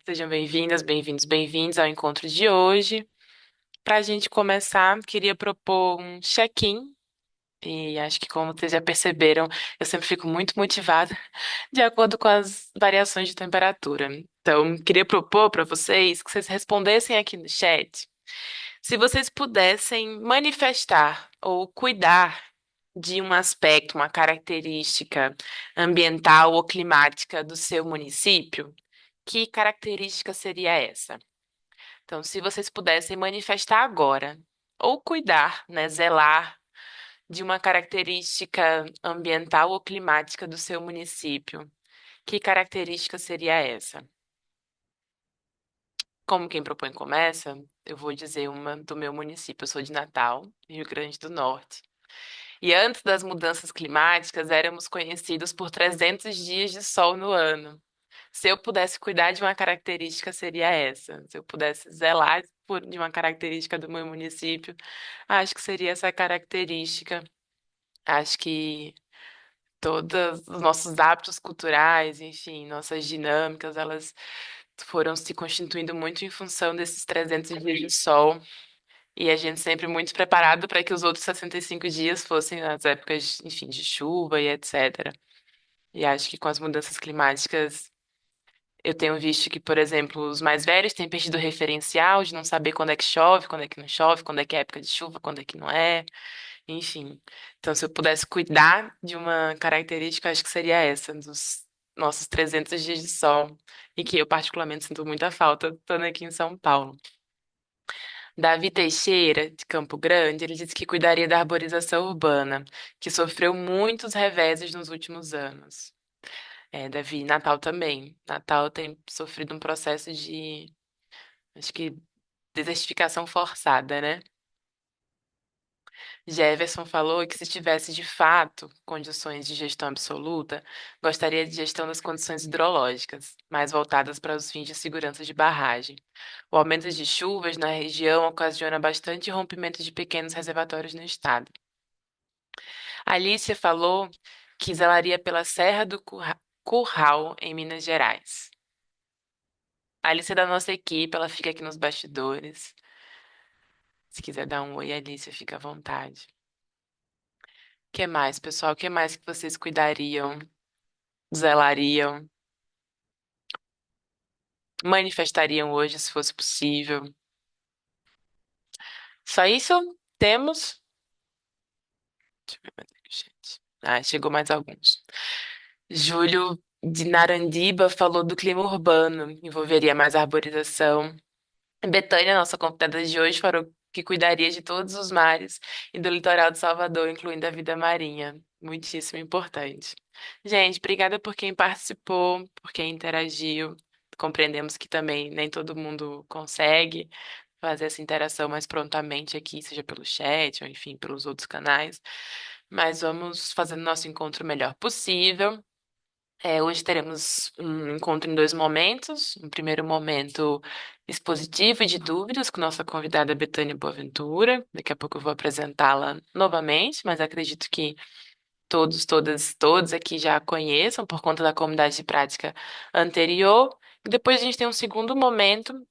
Sejam bem-vindas, bem-vindos, bem-vindos ao encontro de hoje. Para a gente começar, queria propor um check-in, e acho que, como vocês já perceberam, eu sempre fico muito motivada de acordo com as variações de temperatura. Então, queria propor para vocês que vocês respondessem aqui no chat se vocês pudessem manifestar ou cuidar de um aspecto, uma característica ambiental ou climática do seu município. Que característica seria essa? Então, se vocês pudessem manifestar agora, ou cuidar, né, zelar de uma característica ambiental ou climática do seu município, que característica seria essa? Como quem propõe começa, eu vou dizer uma do meu município. Eu sou de Natal, Rio Grande do Norte. E antes das mudanças climáticas, éramos conhecidos por 300 dias de sol no ano. Se eu pudesse cuidar de uma característica, seria essa. Se eu pudesse zelar de uma característica do meu município, acho que seria essa característica. Acho que todos os nossos hábitos culturais, enfim, nossas dinâmicas, elas foram se constituindo muito em função desses 300 dias de sol. E a gente sempre muito preparado para que os outros 65 dias fossem as épocas, enfim, de chuva e etc. E acho que com as mudanças climáticas eu tenho visto que, por exemplo, os mais velhos têm perdido o referencial de não saber quando é que chove, quando é que não chove, quando é que é época de chuva, quando é que não é, enfim. Então, se eu pudesse cuidar de uma característica, acho que seria essa, dos nossos 300 dias de sol, e que eu particularmente sinto muita falta estando aqui em São Paulo. Davi Teixeira, de Campo Grande, ele disse que cuidaria da arborização urbana, que sofreu muitos reveses nos últimos anos. Davi, Natal também. Natal tem sofrido um processo de, acho que, desertificação forçada, né? Jefferson falou que se tivesse de fato condições de gestão absoluta, gostaria de gestão das condições hidrológicas, mais voltadas para os fins de segurança de barragem. O aumento de chuvas na região ocasiona bastante rompimento de pequenos reservatórios no estado. Alicia falou que zelaria pela Serra do Curral, em Minas Gerais. A Alice é da nossa equipe, ela fica aqui nos bastidores. Se quiser dar um oi, Alice, fica à vontade. O que mais, pessoal? O que mais que vocês cuidariam, zelariam, manifestariam hoje, se fosse possível? Só isso? Temos? Deixa eu ver mais aqui, gente. Chegou mais alguns. Júlio de Narandiba falou do clima urbano, envolveria mais arborização. Betânia, nossa convidada de hoje, falou que cuidaria de todos os mares e do litoral de Salvador, incluindo a vida marinha. Muitíssimo importante. Gente, obrigada por quem participou, por quem interagiu. Compreendemos que também nem todo mundo consegue fazer essa interação mais prontamente aqui, seja pelo chat ou, enfim, pelos outros canais. Mas vamos fazendo nosso encontro o melhor possível. Hoje teremos um encontro em dois momentos. Um primeiro momento expositivo e de dúvidas com nossa convidada Betânia Boaventura. Daqui a pouco eu vou apresentá-la novamente, mas acredito que todos, todas, todos aqui já a conheçam por conta da comunidade de prática anterior. E depois a gente tem um segundo momento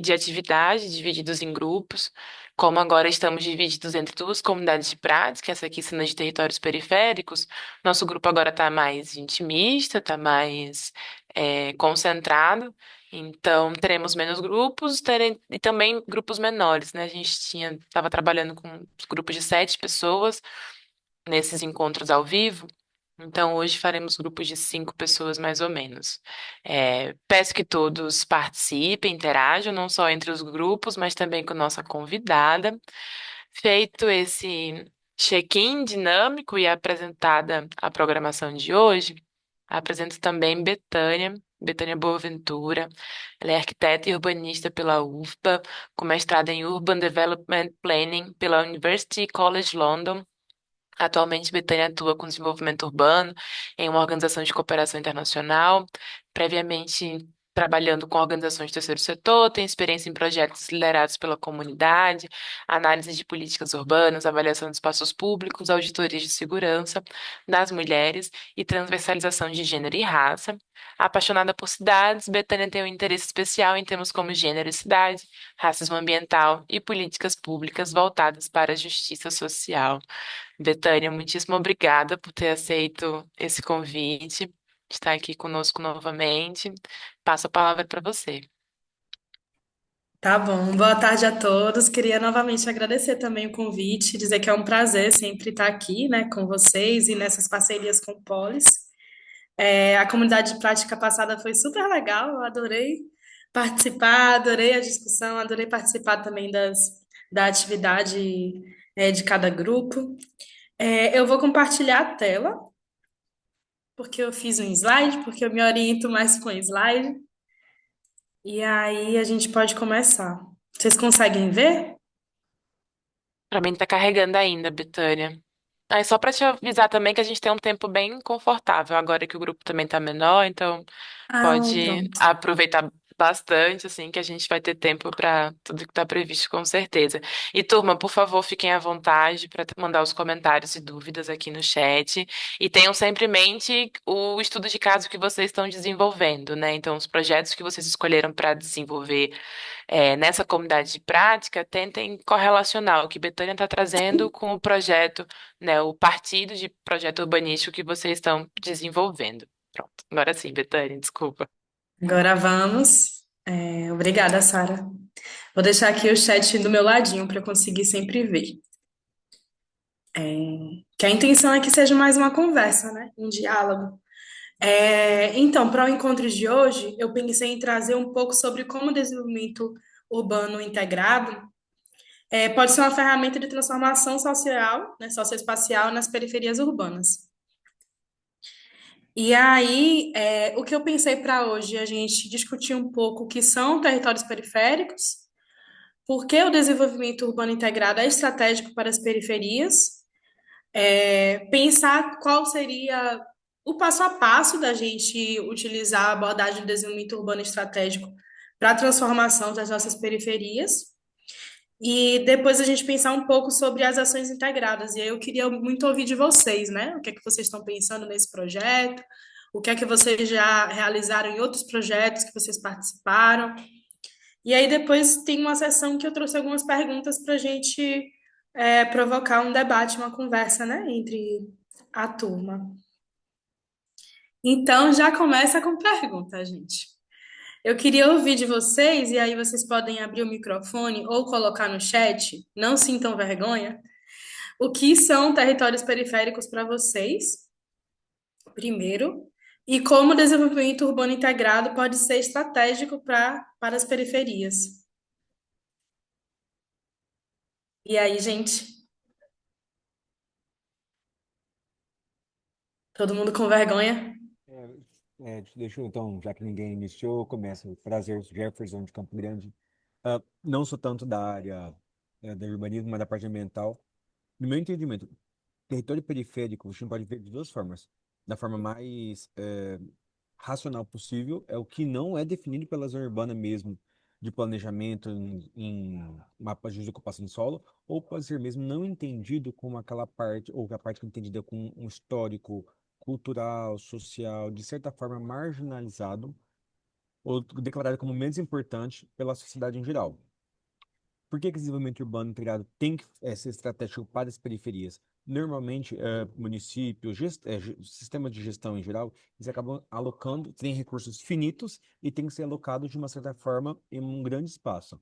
de atividade, divididos em grupos. Como agora estamos divididos entre duas comunidades de prática, essa aqui sendo de territórios periféricos, nosso grupo agora está mais intimista, está mais concentrado. Então, teremos menos grupos e também grupos menores, né? A gente estava trabalhando com grupos de 7 pessoas nesses encontros ao vivo. Então, hoje faremos grupos de 5 pessoas, mais ou menos. Peço que todos participem, interajam, não só entre os grupos, mas também com nossa convidada. Feito esse check-in dinâmico e apresentada a programação de hoje, apresento também Betânia Boaventura. Ela é arquiteta e urbanista pela UFPA, com mestrado em Urban Development Planning pela University College London. Atualmente, Betânia atua com desenvolvimento urbano em uma organização de cooperação internacional. Previamente, trabalhando com organizações do terceiro setor, tem experiência em projetos liderados pela comunidade, análise de políticas urbanas, avaliação de espaços públicos, auditoria de segurança das mulheres e transversalização de gênero e raça. Apaixonada por cidades, Betânia tem um interesse especial em temas como gênero e cidade, racismo ambiental e políticas públicas voltadas para a justiça social. Betânia, muitíssimo obrigada por ter aceito esse convite, estar aqui conosco novamente. Passo a palavra para você. Tá bom, boa tarde a todos. Queria novamente agradecer também o convite, dizer que é um prazer sempre estar aqui, né, com vocês e nessas parcerias com o Polis. A comunidade de prática passada foi super legal, eu adorei participar, adorei a discussão, adorei participar também da atividade, de cada grupo. Eu vou compartilhar a tela, porque eu fiz um slide, porque eu me oriento mais com slide, e aí a gente pode começar. Vocês conseguem ver? Para mim tá carregando ainda, Betânia. Aí só para te avisar também que a gente tem um tempo bem confortável agora que o grupo também tá menor, então Ah, pode pronto. aproveitar bastante, assim, que a gente vai ter tempo para tudo que está previsto, com certeza. E, turma, por favor, fiquem à vontade para mandar os comentários e dúvidas aqui no chat. E tenham sempre em mente o estudo de caso que vocês estão desenvolvendo, né? Então, os projetos que vocês escolheram para desenvolver nessa comunidade de prática, tentem correlacionar o que Betânia está trazendo com o projeto, né? O partido de projeto urbanístico que vocês estão desenvolvendo. Pronto. Agora sim, Betânia, desculpa. Agora vamos. Obrigada, Sara. Vou deixar aqui o chat do meu ladinho para eu conseguir sempre ver. Que a intenção é que seja mais uma conversa, né? Um diálogo. Então, para o encontro de hoje, eu pensei em trazer um pouco sobre como o desenvolvimento urbano integrado pode ser uma ferramenta de transformação social, né, socioespacial nas periferias urbanas. E aí, o que eu pensei para hoje, é a gente discutir um pouco o que são territórios periféricos, por que o desenvolvimento urbano integrado é estratégico para as periferias, pensar qual seria o passo a passo da gente utilizar a abordagem do desenvolvimento urbano estratégico para a transformação das nossas periferias, e depois a gente pensar um pouco sobre as ações integradas. E aí eu queria muito ouvir de vocês, né? O que é que vocês estão pensando nesse projeto? O que é que vocês já realizaram em outros projetos que vocês participaram? E aí depois tem uma sessão que eu trouxe algumas perguntas para a gente provocar um debate, uma conversa, né, entre a turma. Então já começa com pergunta, gente. Eu queria ouvir de vocês, e aí vocês podem abrir o microfone ou colocar no chat, não sintam vergonha, o que são territórios periféricos para vocês, primeiro, e como o desenvolvimento urbano integrado pode ser estratégico para as periferias. E aí, gente, todo mundo com vergonha? Deixa eu então, já que ninguém iniciou, eu começo. Prazer, Jefferson de Campo Grande. Não sou tanto da área do urbanismo, mas da parte ambiental. No meu entendimento, território periférico, a gente pode ver de duas formas. Da forma mais racional possível, é o que não é definido pela zona urbana mesmo, de planejamento em mapas de ocupação de solo, ou pode ser mesmo não entendido como aquela parte, ou a parte que é entendida com um histórico cultural, social, de certa forma marginalizado, ou declarado como menos importante pela sociedade em geral. Por que que o desenvolvimento urbano integrado tem que ser estratégico para as periferias? Normalmente, municípios, sistemas de gestão em geral, eles acabam alocando, têm recursos finitos e tem que ser alocado de uma certa forma em um grande espaço.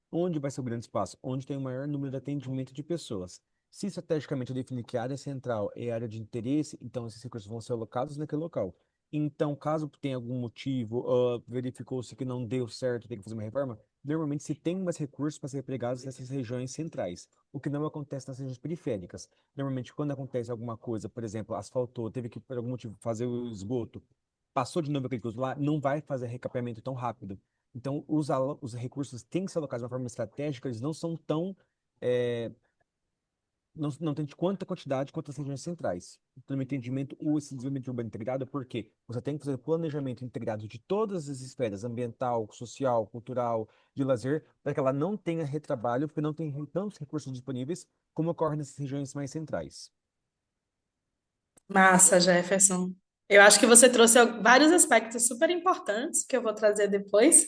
Onde vai ser o grande espaço? Onde tem o maior número de atendimento de pessoas. Se estrategicamente eu definir que a área central é a área de interesse, então esses recursos vão ser alocados naquele local. Então, caso tenha algum motivo, verificou-se que não deu certo, tem que fazer uma reforma, normalmente se tem mais recursos para ser empregados nessas regiões centrais, o que não acontece nas regiões periféricas. Normalmente, quando acontece alguma coisa, por exemplo, asfaltou, teve que, por algum motivo, fazer o esgoto, passou de novo aquele esgoto lá, não vai fazer recapeamento tão rápido. Então, os recursos têm que ser alocados de uma forma estratégica, eles não são tão, é, não tem de quanta quantidade quanto as regiões centrais. Então, no meu entendimento, esse desenvolvimento urbano integrado é porque você tem que fazer planejamento integrado de todas as esferas, ambiental, social, cultural, de lazer, para que ela não tenha retrabalho, porque não tem tantos recursos disponíveis como ocorre nessas regiões mais centrais. Massa, Jefferson. Eu acho que você trouxe vários aspectos super importantes que eu vou trazer depois.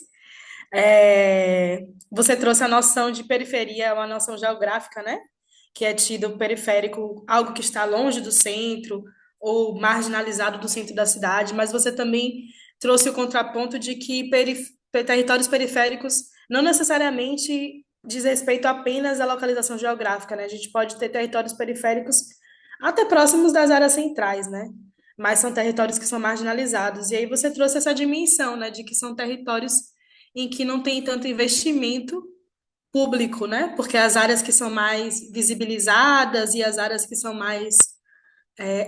Você trouxe a noção de periferia, uma noção geográfica, né? Que é tido o periférico, algo que está longe do centro ou marginalizado do centro da cidade, mas você também trouxe o contraponto de que territórios periféricos não necessariamente diz respeito apenas à localização geográfica, né? A gente pode ter territórios periféricos até próximos das áreas centrais, né? Mas são territórios que são marginalizados. E aí você trouxe essa dimensão, né, de que são territórios em que não tem tanto investimento público, né? Porque as áreas que são mais visibilizadas e as áreas que são mais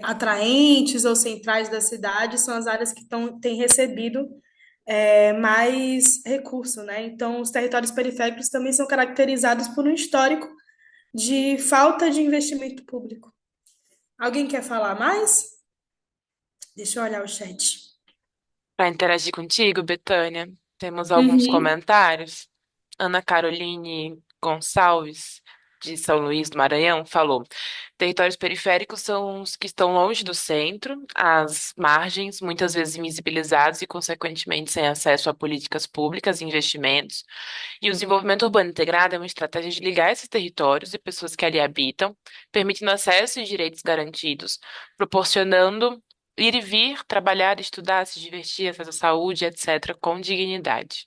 atraentes ou centrais da cidade são as áreas que têm recebido mais recurso, né? Então, os territórios periféricos também são caracterizados por um histórico de falta de investimento público. Alguém quer falar mais? Deixa eu olhar o chat. Para interagir contigo, Betânia, temos alguns Uhum. comentários. Ana Caroline Gonçalves, de São Luís do Maranhão, falou: territórios periféricos são os que estão longe do centro, às margens, muitas vezes invisibilizados e, consequentemente, sem acesso a políticas públicas e investimentos. E o desenvolvimento urbano integrado é uma estratégia de ligar esses territórios e pessoas que ali habitam, permitindo acesso e direitos garantidos, proporcionando ir e vir, trabalhar, estudar, se divertir, acesso à saúde, etc., com dignidade.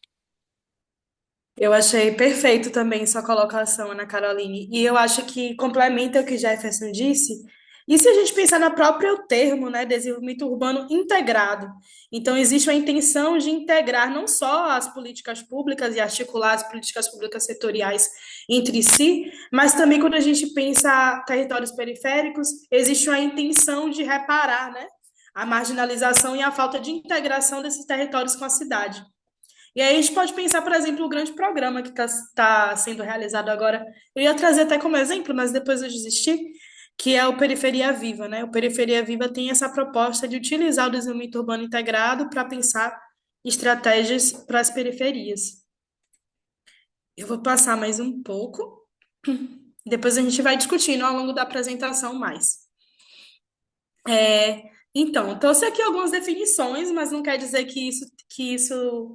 Eu achei perfeito também sua colocação, Ana Caroline. E eu acho que complementa o que Jefferson disse. E se a gente pensar no próprio termo, né, desenvolvimento urbano integrado? Então, existe uma intenção de integrar não só as políticas públicas e articular as políticas públicas setoriais entre si, mas também quando a gente pensa territórios periféricos, existe uma intenção de reparar, né, a marginalização e a falta de integração desses territórios com a cidade. E aí a gente pode pensar, por exemplo, o grande programa que está sendo realizado agora. Eu ia trazer até como exemplo, mas depois eu desisti, que é o Periferia Viva, né? O Periferia Viva tem essa proposta de utilizar o desenvolvimento urbano integrado para pensar estratégias para as periferias. Eu vou passar mais um pouco, depois a gente vai discutindo ao longo da apresentação mais. Então, trouxe aqui algumas definições, mas não quer dizer que isso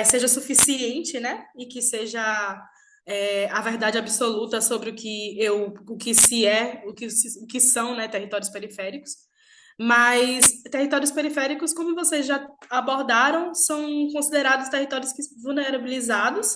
seja suficiente, né? E que seja a verdade absoluta sobre o que se é, o que são, né, territórios periféricos. Mas territórios periféricos, como vocês já abordaram, são considerados territórios vulnerabilizados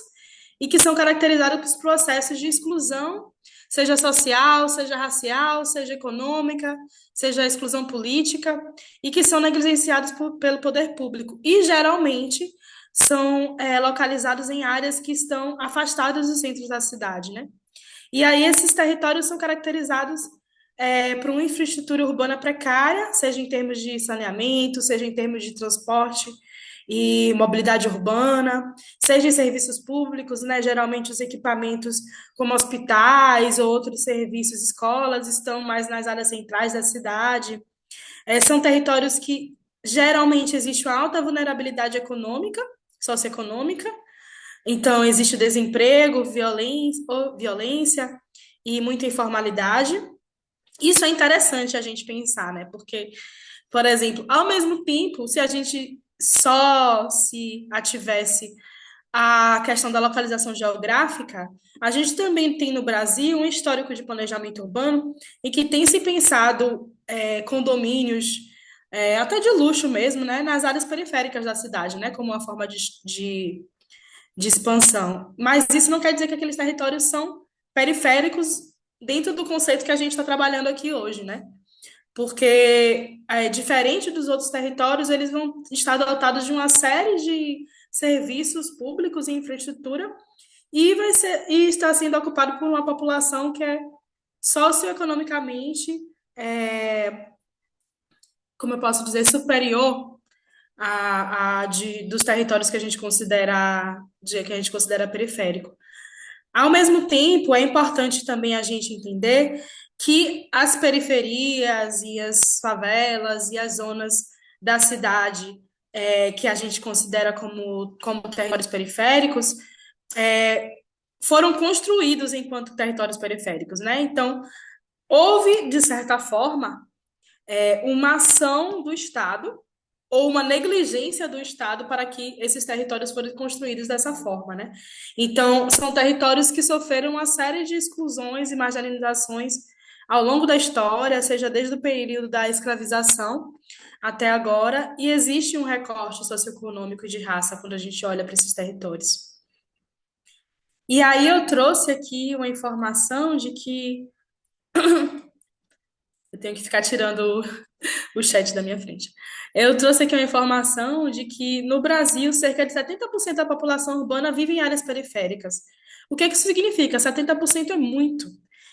e que são caracterizados por processos de exclusão, seja social, seja racial, seja econômica, seja exclusão política, e que são negligenciados pelo poder público. E, geralmente, são localizados em áreas que estão afastadas dos centros da cidade, né? E aí esses territórios são caracterizados por uma infraestrutura urbana precária, seja em termos de saneamento, seja em termos de transporte e mobilidade urbana, seja em serviços públicos, né? Geralmente os equipamentos como hospitais ou outros serviços, escolas, estão mais nas áreas centrais da cidade. São territórios que geralmente existe uma alta vulnerabilidade econômica, socioeconômica, então existe desemprego, violência e muita informalidade. Isso é interessante a gente pensar, né? Porque, por exemplo, ao mesmo tempo, se a gente só se ativesse a questão da localização geográfica, a gente também tem no Brasil um histórico de planejamento urbano em que tem se pensado condomínios, até de luxo mesmo, né, nas áreas periféricas da cidade, né, como uma forma de expansão. Mas isso não quer dizer que aqueles territórios são periféricos dentro do conceito que a gente está trabalhando aqui hoje, né? Porque, diferente dos outros territórios, eles vão estar dotados de uma série de serviços públicos e infraestrutura e está sendo ocupado por uma população que é socioeconomicamente, como eu posso dizer, superior dos territórios que a gente considera periférico. Ao mesmo tempo, é importante também a gente entender que as periferias e as favelas e as zonas da cidade que a gente considera como territórios periféricos é, foram construídos enquanto territórios periféricos, né? Então, houve, de certa forma, uma ação do Estado ou uma negligência do Estado para que esses territórios foram construídos dessa forma, né? Então, são territórios que sofreram uma série de exclusões e marginalizações ao longo da história, seja desde o período da escravização até agora, e existe um recorte socioeconômico e de raça quando a gente olha para esses territórios. E aí eu trouxe aqui uma informação de que eu tenho que ficar tirando o chat da minha frente. Eu trouxe aqui uma informação de que no Brasil, cerca de 70% da população urbana vive em áreas periféricas. O que é que isso significa? 70% é muito.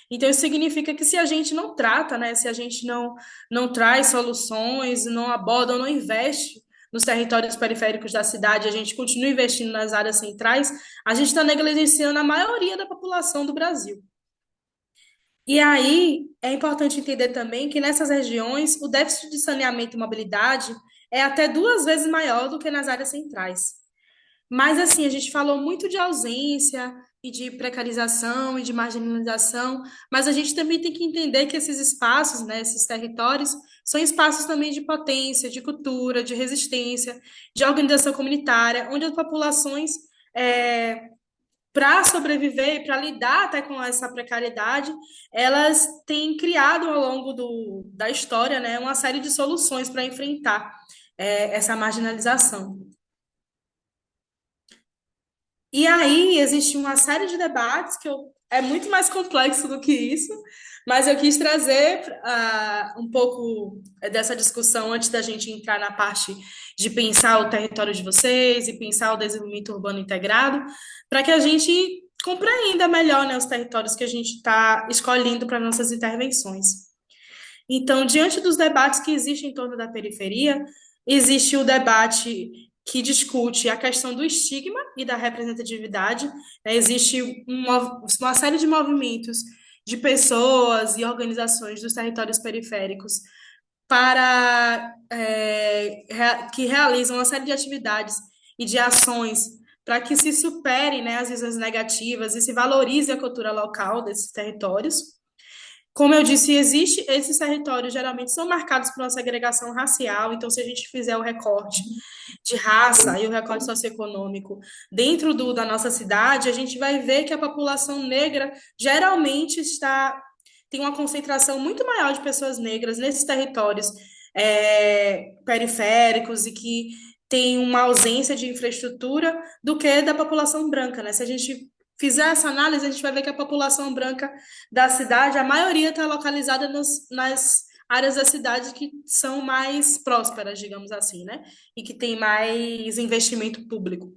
Então, isso significa que se a gente não trata, né, se a gente não traz soluções, não aborda ou não investe nos territórios periféricos da cidade, a gente continua investindo nas áreas centrais, a gente está negligenciando a maioria da população do Brasil. E aí é importante entender também que nessas regiões o déficit de saneamento e mobilidade é até duas vezes maior do que nas áreas centrais. Mas assim, a gente falou muito de ausência e de precarização e de marginalização, mas a gente também tem que entender que esses espaços, né, esses territórios, são espaços também de potência, de cultura, de resistência, de organização comunitária, onde as populações para sobreviver e para lidar até com essa precariedade, elas têm criado ao longo da história, né, uma série de soluções para enfrentar essa marginalização. E aí existe uma série de debates é muito mais complexo do que isso, mas eu quis trazer um pouco dessa discussão antes da gente entrar na parte de pensar o território de vocês e pensar o desenvolvimento urbano integrado, para que a gente compreenda melhor, né, os territórios que a gente está escolhendo para nossas intervenções. Então, diante dos debates que existem em torno da periferia, existe o debate que discute a questão do estigma e da representatividade, né? Existe uma série de movimentos de pessoas e organizações dos territórios periféricos que realizam uma série de atividades e de ações para que se supere, né, as visões negativas e se valorize a cultura local desses territórios. Como eu disse, esses territórios geralmente são marcados por uma segregação racial, então se a gente fizer o recorte de raça e o recorte socioeconômico dentro da nossa cidade, a gente vai ver que a população negra geralmente tem uma concentração muito maior de pessoas negras nesses territórios periféricos e que tem uma ausência de infraestrutura do que da população branca, né? Se a gente fizer essa análise, a gente vai ver que a população branca da cidade, a maioria está localizada nas áreas da cidade que são mais prósperas, digamos assim, né? E que tem mais investimento público.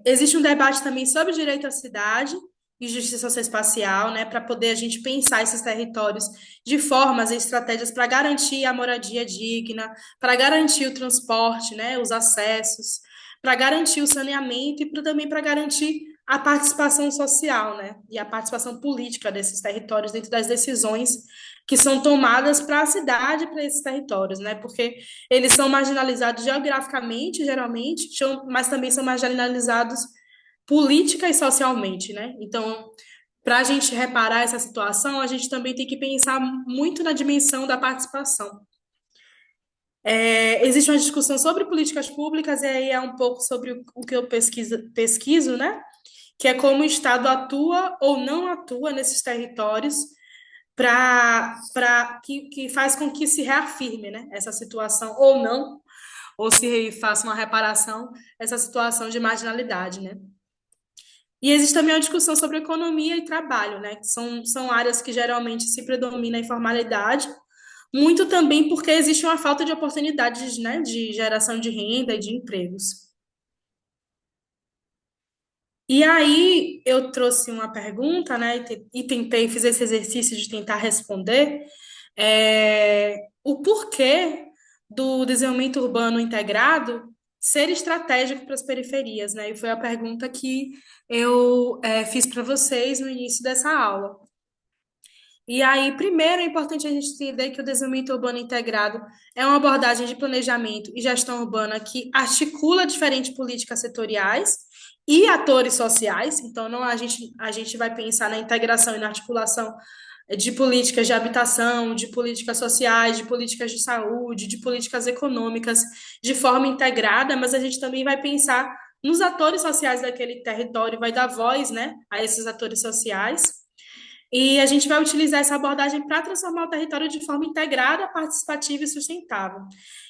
Existe um debate também sobre direito à cidade e justiça socioespacial, né, para poder a gente pensar esses territórios de formas e estratégias para garantir a moradia digna, para garantir o transporte, né, os acessos, para garantir o saneamento e também para garantir a participação social, né, e a participação política desses territórios dentro das decisões que são tomadas para a cidade, para esses territórios, né, porque eles são marginalizados geograficamente, geralmente, mas também são marginalizados política e socialmente, né? Então, para a gente reparar essa situação, a gente também tem que pensar muito na dimensão da participação. Existe uma discussão sobre políticas públicas, e aí é um pouco sobre o que eu pesquiso, né? Que é como o Estado atua ou não atua nesses territórios que faz com que se reafirme, né, essa situação ou não, ou se faça uma reparação essa situação de marginalidade, né? E existe também uma discussão sobre economia e trabalho, né? Que são áreas que geralmente se predomina a informalidade, muito também porque existe uma falta de oportunidades, né, de geração de renda e de empregos. E aí eu trouxe uma pergunta, né, e tentei, fiz esse exercício de tentar responder o porquê do desenvolvimento urbano integrado ser estratégico para as periferias, né? E foi a pergunta que eu fiz para vocês no início dessa aula. E aí, primeiro, é importante a gente entender que o desenvolvimento urbano integrado é uma abordagem de planejamento e gestão urbana que articula diferentes políticas setoriais e atores sociais. Então, não a gente vai pensar na integração e na articulação de políticas de habitação, de políticas sociais, de políticas de saúde, de políticas econômicas de forma integrada, mas a gente também vai pensar nos atores sociais daquele território, vai dar voz, né, a esses atores sociais. E a gente vai utilizar essa abordagem para transformar o território de forma integrada, participativa e sustentável.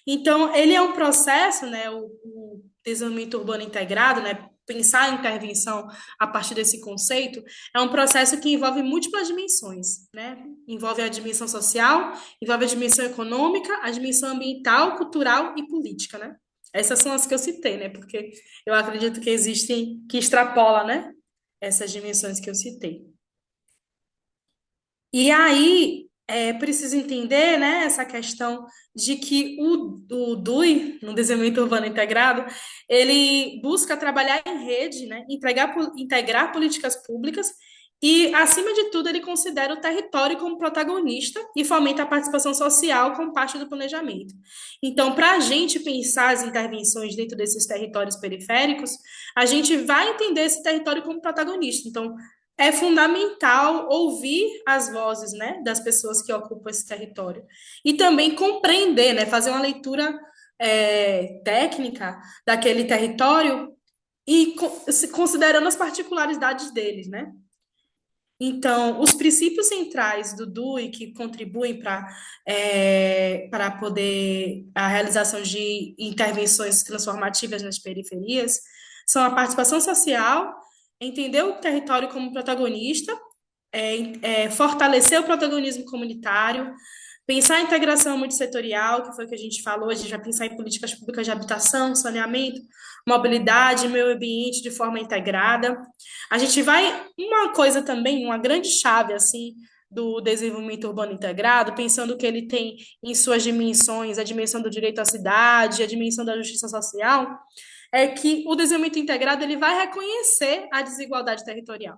Então, ele é um processo, né, o desenvolvimento urbano integrado, né, pensar a intervenção a partir desse conceito, é um processo que envolve múltiplas dimensões, né? Envolve a dimensão social, envolve a dimensão econômica, a dimensão ambiental, cultural e política, né? Essas são as que eu citei, né? Porque eu acredito que existem, que extrapola, né? Essas dimensões que eu citei. E aí, é preciso entender, né, essa questão de que o DUI, no Desenvolvimento Urbano Integrado, ele busca trabalhar em rede, né, integrar políticas públicas e, acima de tudo, ele considera o território como protagonista e fomenta a participação social como parte do planejamento. Então, para a gente pensar as intervenções dentro desses territórios periféricos, a gente vai entender esse território como protagonista. Então, é fundamental ouvir as vozes, né, das pessoas que ocupam esse território e também compreender, né, fazer uma leitura técnica daquele território e considerando as particularidades deles, né? Então, os princípios centrais do DUI que contribuem para poder a realização de intervenções transformativas nas periferias são a participação social, entender o território como protagonista, fortalecer o protagonismo comunitário, pensar a integração multissetorial, que foi o que a gente falou, a gente vai pensar em políticas públicas de habitação, saneamento, mobilidade, meio ambiente de forma integrada. A gente vai, uma coisa também, uma grande chave, assim, do desenvolvimento urbano integrado, pensando que ele tem em suas dimensões a dimensão do direito à cidade, a dimensão da justiça social, é que o desenvolvimento integrado ele vai reconhecer a desigualdade territorial.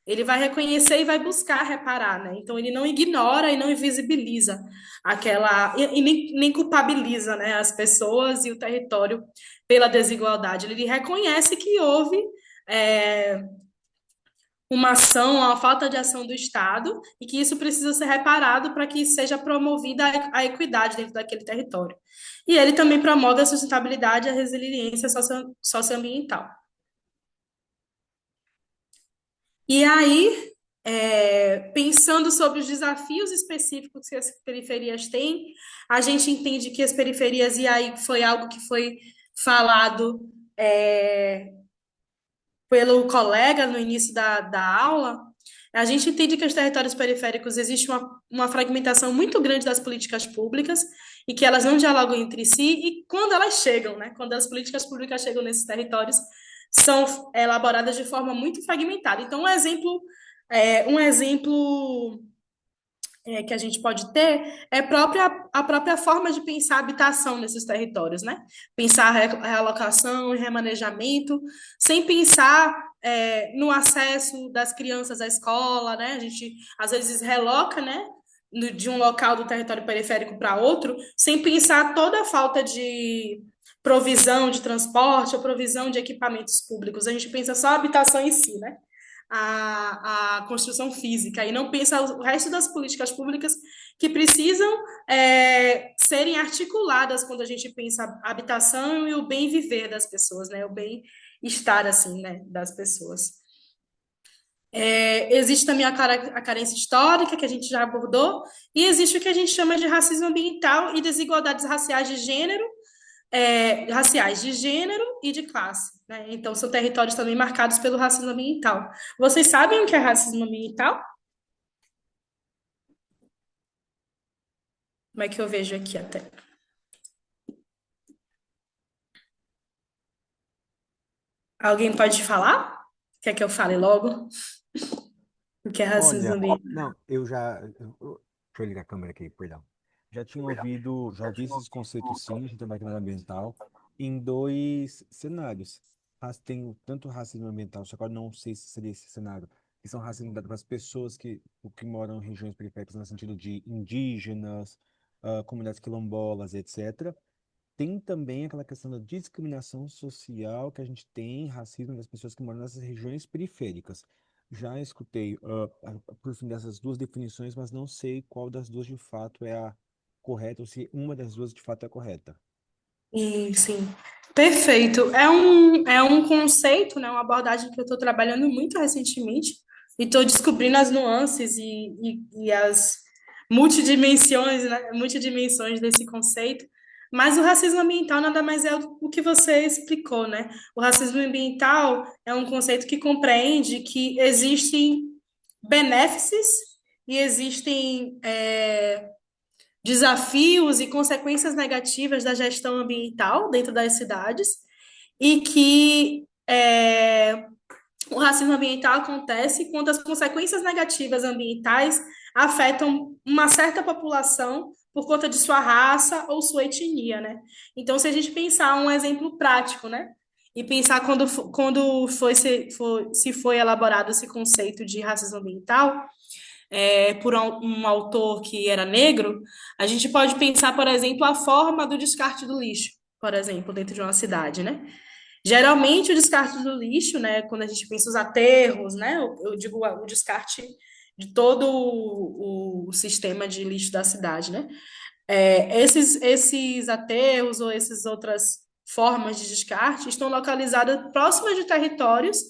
Ele vai reconhecer e vai buscar reparar, né? Então ele não ignora e não invisibiliza aquela e nem culpabiliza, né, as pessoas e o território pela desigualdade. Ele reconhece que houve é, uma ação, uma falta de ação do Estado e que isso precisa ser reparado para que seja promovida a equidade dentro daquele território. E ele também promove a sustentabilidade e a resiliência socioambiental. E aí, pensando sobre os desafios específicos que as periferias têm, a gente entende que as periferias, e aí foi algo que foi falado pelo colega no início da aula, a gente entende que os territórios periféricos existe uma fragmentação muito grande das políticas públicas e que elas não dialogam entre si, e quando elas chegam, né, quando as políticas públicas chegam nesses territórios, são elaboradas de forma muito fragmentada. Então, um exemplo que a gente pode ter é a própria forma de pensar a habitação nesses territórios, né? Pensar realocação e remanejamento, sem pensar no acesso das crianças à escola, né? A gente às vezes reloca, né? De um local do território periférico para outro, sem pensar toda a falta de provisão de transporte ou provisão de equipamentos públicos. A gente pensa só a habitação em si, né? A construção física e não pensa o resto das políticas públicas que precisam serem articuladas quando a gente pensa a habitação e o bem viver das pessoas, né? O bem estar assim, né? Das pessoas. Existe também a carência histórica, que a gente já abordou, e existe o que a gente chama de racismo ambiental e desigualdades raciais de gênero e de classe, né? Então, são territórios também marcados pelo racismo ambiental. Vocês sabem o que é racismo ambiental? Como é que eu vejo aqui até? Alguém pode falar? Quer que eu fale logo? O que é racismo Olha, ambiental? não, deixa eu ligar a câmera aqui, perdão. Já ouvi esses conceitos sim, de trabalho ambiental, em dois cenários. Tem tanto racismo ambiental, só que eu não sei se seria esse cenário. que são racismo dado para as pessoas que moram em regiões periféricas no sentido de indígenas, comunidades quilombolas, etc. Tem também aquela questão da discriminação social que a gente tem, racismo das pessoas que moram nessas regiões periféricas. Já escutei, por fim, dessas duas definições, mas não sei qual das duas de fato é a correta, ou se uma das duas de fato é correta. Sim. Perfeito. É um conceito, né, uma abordagem que eu estou trabalhando muito recentemente e estou descobrindo as nuances e as multidimensões desse conceito. Mas o racismo ambiental nada mais é o que você explicou, né? O racismo ambiental é um conceito que compreende que existem benefícios e existem desafios e consequências negativas da gestão ambiental dentro das cidades e que o racismo ambiental acontece quando as consequências negativas ambientais afetam uma certa população por conta de sua raça ou sua etnia, né? Então, se a gente pensar um exemplo prático, né? E pensar quando se foi elaborado esse conceito de racismo ambiental, por um autor que era negro, a gente pode pensar, por exemplo, a forma do descarte do lixo, por exemplo, dentro de uma cidade, né? Geralmente o descarte do lixo, né, quando a gente pensa os aterros, né, eu digo o descarte de todo o sistema de lixo da cidade, né? Esses aterros ou essas outras formas de descarte estão localizadas próximas de territórios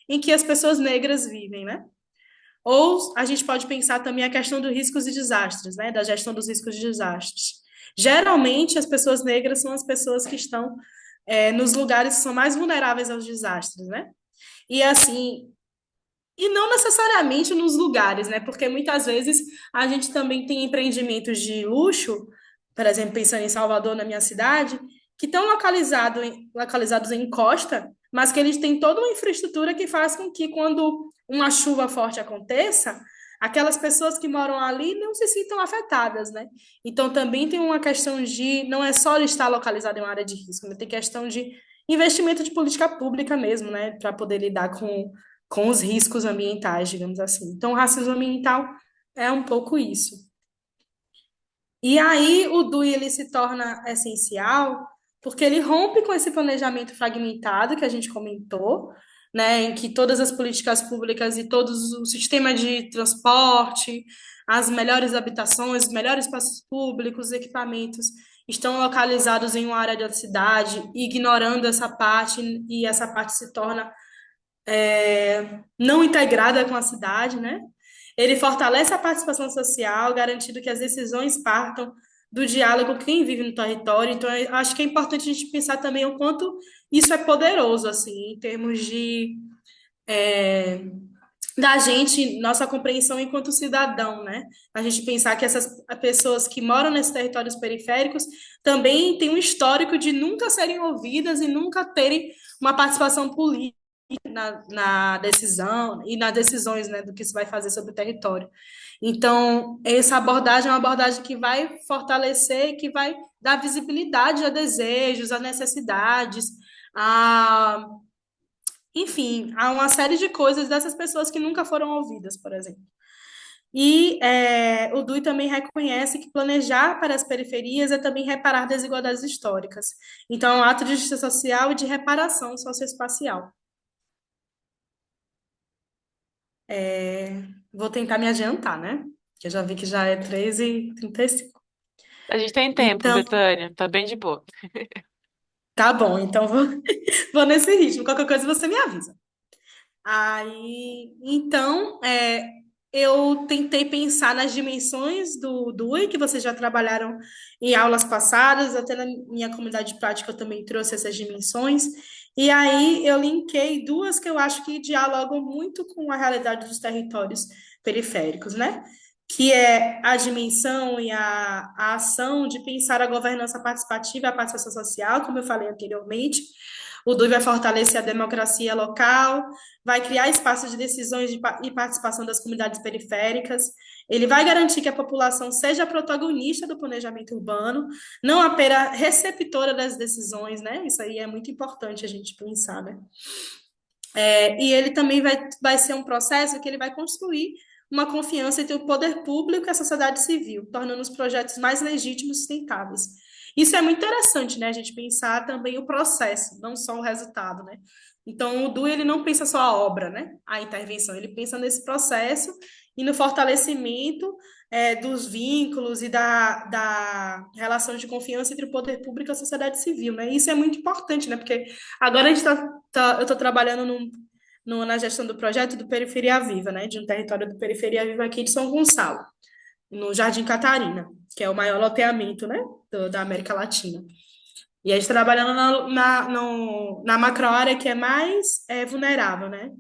em que as pessoas negras vivem, né? Ou a gente pode pensar também a questão dos riscos e desastres, né? Da gestão dos riscos e desastres. Geralmente, as pessoas negras são as pessoas que estão nos lugares que são mais vulneráveis aos desastres, né? E assim, e não necessariamente nos lugares, né? Porque muitas vezes a gente também tem empreendimentos de luxo, por exemplo, pensando em Salvador, na minha cidade, que estão localizados em costa, mas que eles têm toda uma infraestrutura que faz com que, quando uma chuva forte aconteça, aquelas pessoas que moram ali não se sintam afetadas, né? Então também tem uma questão de, não é só estar localizado em uma área de risco, mas tem questão de investimento de política pública mesmo, né? Para poder lidar com os riscos ambientais, digamos assim. Então, o racismo ambiental é um pouco isso. E aí o DUI ele se torna essencial porque ele rompe com esse planejamento fragmentado que a gente comentou, né, em que todas as políticas públicas e todo o sistema de transporte, as melhores habitações, os melhores espaços públicos, equipamentos estão localizados em uma área da cidade, ignorando essa parte, e essa parte se torna não integrada com a cidade, né? Ele fortalece a participação social, garantindo que as decisões partam do diálogo com quem vive no território. Então, eu acho que é importante a gente pensar também o quanto isso é poderoso, assim, em termos de da gente, nossa compreensão enquanto cidadão, né? A gente pensar que essas pessoas que moram nesses territórios periféricos também têm um histórico de nunca serem ouvidas e nunca terem uma participação política na decisão e nas decisões, né, do que se vai fazer sobre o território. Então, essa abordagem é uma abordagem que vai fortalecer e que vai dar visibilidade a desejos, a necessidades, a, enfim, a uma série de coisas dessas pessoas que nunca foram ouvidas, por exemplo. E o DUI também reconhece que planejar para as periferias é também reparar desigualdades históricas. Então, é um ato de justiça social e de reparação socioespacial. Vou tentar me adiantar, né? Que eu já vi que já é 13h35. A gente tem tempo, Então, Betânia. Tá bem de boa. tá bom. Então, vou nesse ritmo. Qualquer coisa você me avisa. Aí, então, eu tentei pensar nas dimensões do DUI, que vocês já trabalharam em aulas passadas, até na minha comunidade de prática eu também trouxe essas dimensões. E aí eu linkei duas que eu acho que dialogam muito com a realidade dos territórios periféricos, né? Que é a dimensão e a ação de pensar a governança participativa e a participação social, como eu falei anteriormente. O DUI vai fortalecer a democracia local, vai criar espaços de decisões e participação das comunidades periféricas. Ele vai garantir que a população seja protagonista do planejamento urbano, não apenas receptora das decisões, né? Isso aí é muito importante a gente pensar, né? E ele também vai ser um processo que ele vai construir uma confiança entre o poder público e a sociedade civil, tornando os projetos mais legítimos e sustentáveis. Isso é muito interessante, né? A gente pensar também o processo, não só o resultado, né? Então, o Du, ele não pensa só a obra, né? A intervenção, ele pensa nesse processo e no fortalecimento dos vínculos e da relação de confiança entre o poder público e a sociedade civil, né? Isso é muito importante, né? Porque agora a gente eu estou trabalhando na gestão do projeto do Periferia Viva, né? De um território do Periferia Viva aqui de São Gonçalo, no Jardim Catarina, que é o maior loteamento, né? Da América Latina. E a gente trabalhando na macro-área que é mais vulnerável, né?